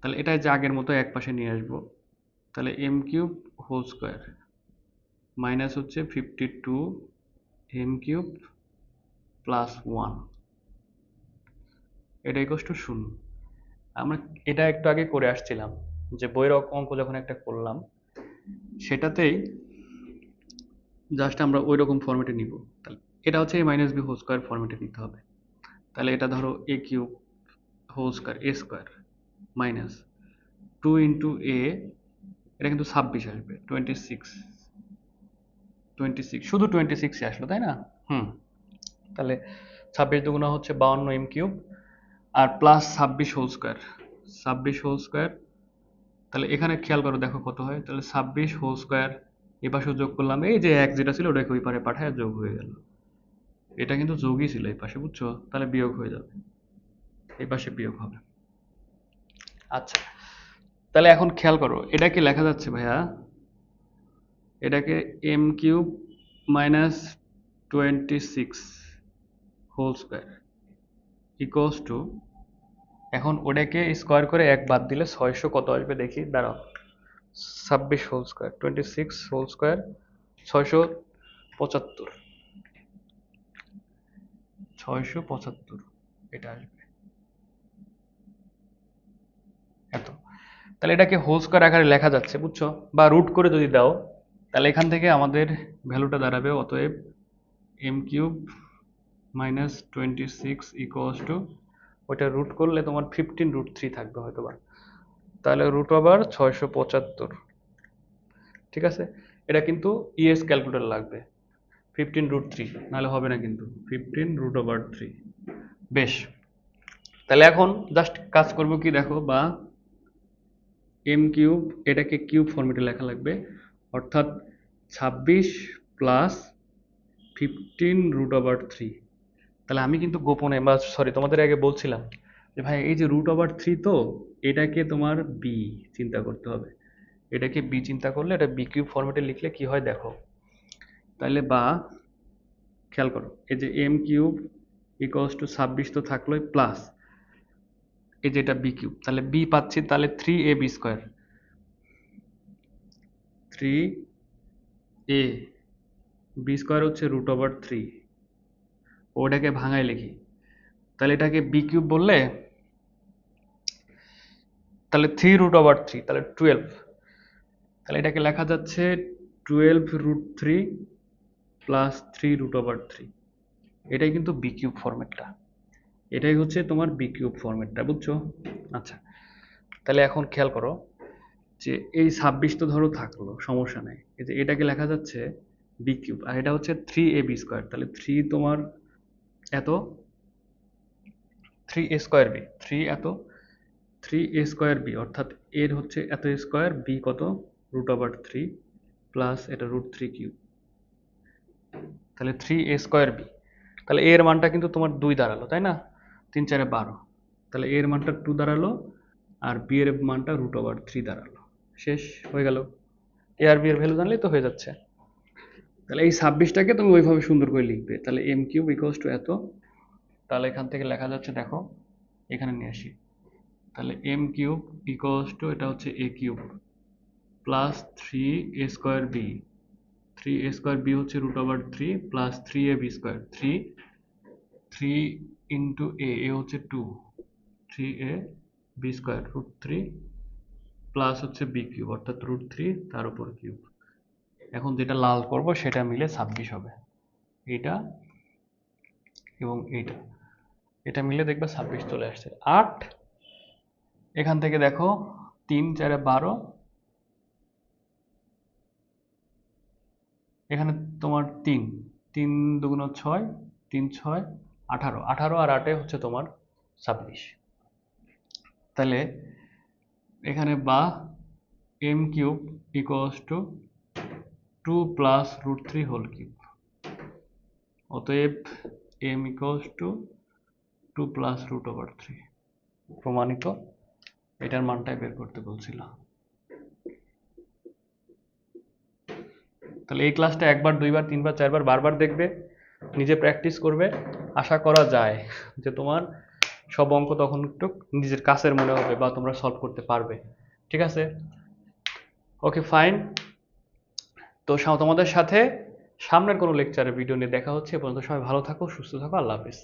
তাহলে এটা যে আগের মতো এক পাশে নিয়ে আসবো, তাহলে M cube whole square minus হচ্ছে 52 এম কিউব প্লাস 1, এটা ইকুয়ালস টু 0। আমরা এটা একটু আগে করে আসছিলাম, যে বইয়ের অঙ্ক যখন একটা করলাম সেটাতেই জাস্ট আমরা ওই রকম ফরম্যাটে নিব। তাহলে এটা হচ্ছে এ মাইনাস বি হোল স্কয়ার ফরম্যাটে নিতে হবে। তাহলে এটা ধরো এ কিউব হোল স্কয়ার এ স্কয়ার মাইনাস 2 ইন্টু এ, এটা কিন্তু 26 আসবে, 26 শুধু 26 আসলো, তাই না? তাহলে 26 দুগুণা হচ্ছে 52 এম কিউব, আর plus 26 whole square, 26 whole square. তাহলে এখানে খেয়াল করো, দেখো কত হয়। তাহলে 26 হোল স্কয়ার, এ পাশেও যোগ করলাম, এই যে এক যেটা ছিল ওটাকে ওই পারে পাঠায় যোগ হয়ে গেল। এটা কিন্তু যোগই ছিল এই পাশে, বুঝছো? তাহলে বিয়োগ হয়ে যাবে, এই পাশে বিয়োগ হবে। আচ্ছা, তাহলে এখন খেয়াল করো, এটা কি লেখা যাচ্ছে ভাইয়া? এটাকে M cube minus 26 whole square equals to, এখন ওটাকে স্কোয়ার করে এক বাদ দিলে 600 কত আসবে দেখি, দাঁড়াও। 26 হোল স্কোয়ার, 26 হোল স্কোয়ার 675, 675 এটা আসবে এত। তাহলে এটাকে হোল স্কোয়ার আকারে লেখা যাচ্ছে, বুঝছো? বা রুট করে যদি দাও, তাহলে এখান থেকে আমাদের ভ্যালুটা দাঁড়াবে, অতএব M cube minus 26 equals to, ওইটা রুট করলে তোমার 15√3 থাকবে হয়তো বা, তাহলে রুট ওভার 675। ঠিক আছে, এটা কিন্তু ইএস ক্যালকুলেটর লাগবে, 15√3 নাহলে হবে না কিন্তু, 15√3। বেশ, তাহলে এখন জাস্ট কাজ করব কি দেখো, বা এম কিউব এটাকে কিউব ফর্মেটে লেখা লাগবে, অর্থাৎ 26 প্লাস 15√3। তাহলে আমি কিন্তু গোপনে, বা সরি তোমাদের আগে বলছিলাম যে ভাই এই যে √3, তো এটাকে তোমার বি চিন্তা করতে হবে। এটাকে বি চিন্তা করলে এটা বি কিউব ফর্মেটে লিখলে কি হয় দেখো। তাহলে বা খেয়াল করো, এই যে এম কিউব ইকুয়ালস টু 26 তো থাকলোই, প্লাস এই যে এটা বি কিউব, তাহলে বি পাচ্ছি, তাহলে 3ab square, 3a B square হচ্ছে √3, ওটাকে ভাঙায় লিখি, তাহলে এটাকে বি কিউব বললে, তাহলে 3√3, তাহলে 12, তাহলে এটাকে লেখা যাচ্ছে 12√3 প্লাস 3√3। এটাই কিন্তু বি কিউব ফরম্যাটটা, এটাই হচ্ছে তোমার বি কিউব ফরম্যাটটা, বুঝছো? আচ্ছা, তাহলে এখন খেয়াল করো যে এই 26 তো ধরো থাকলো, সমস্যা নেই, এই যে এটাকে লেখা যাচ্ছে বি কিউব, আর এটা হচ্ছে 3ab², তাহলে 3 তোমার এত, 3a²b, 3 এত, 3a²b, অর্থাৎ এর হচ্ছে এত স্কোয়ার, বি কত, √3 প্লাস এটা √3 কিউব, তাহলে 3a²b। তাহলে এর মানটা কিন্তু তোমার 2 দাঁড়ালো, তাই না? 3 4 12, তাহলে এর মানটা 2 দাঁড়ালো, আর বি এর মানটা √3 দাঁড়ালো। শেষ হয়ে গেল। এ আর বি এর ভ্যালু জানলেই তো হয়ে যাচ্ছে। তাহলে এই 26টাকে তুমি ওইভাবে সুন্দর করে লিখবে, তাহলে এম কিউব ইকুয়ালস টু এত, তাহলে এখান থেকে লেখা যাচ্ছে, দেখো এখানে নিয়ে আসি, তাহলে এম কিউব ইকুয়ালস টু এটা হচ্ছে এ কিউব প্লাস 3a²b, 3a²b হচ্ছে √3 প্লাস 3ab², 3 ইন্টু এ হচ্ছে 2, 3ab² √3 প্লাস হচ্ছে বি কিউব অর্থাৎ √3 তার উপর কিউব। এখন যেটা লাল করব সেটা মিলে 26 হবে, এইটা এবং এইটা, এটা মিলে দেখবে 26 চলে আসছে। 8, এখান থেকে দেখো 3 4 12, এখানে তোমার 3 3 দুগুণ 6, 3 6 18, 18 আর 8 হচ্ছে তোমার 26। তাহলে এখানে বা M cube equals to 2 plus √3 whole cube, অতএব এম ইকুয়ালস টু 2 প্লাস √3। প্রমাণিত, এটার মানটাই বের করতে বলছিল। তাহলে এই ক্লাসটা একবার, দুইবার, তিনবার, চারবার, বারবার দেখবে, নিজে প্র্যাকটিস করবে, আশা করা যায় যে তোমার সব অঙ্ক তখন একটু নিজের কাছের মনে হবে বা তোমরা সলভ করতে পারবে। ঠিক আছে, ওকে ফাইন। তো তোমাদের সাথে সামনের কোনো লেকচারে ভিডিও নিয়ে দেখা হচ্ছে। এ পর্যন্ত সবাই ভালো থাকো, সুস্থ থাকো, আল্লাহ হাফিজ।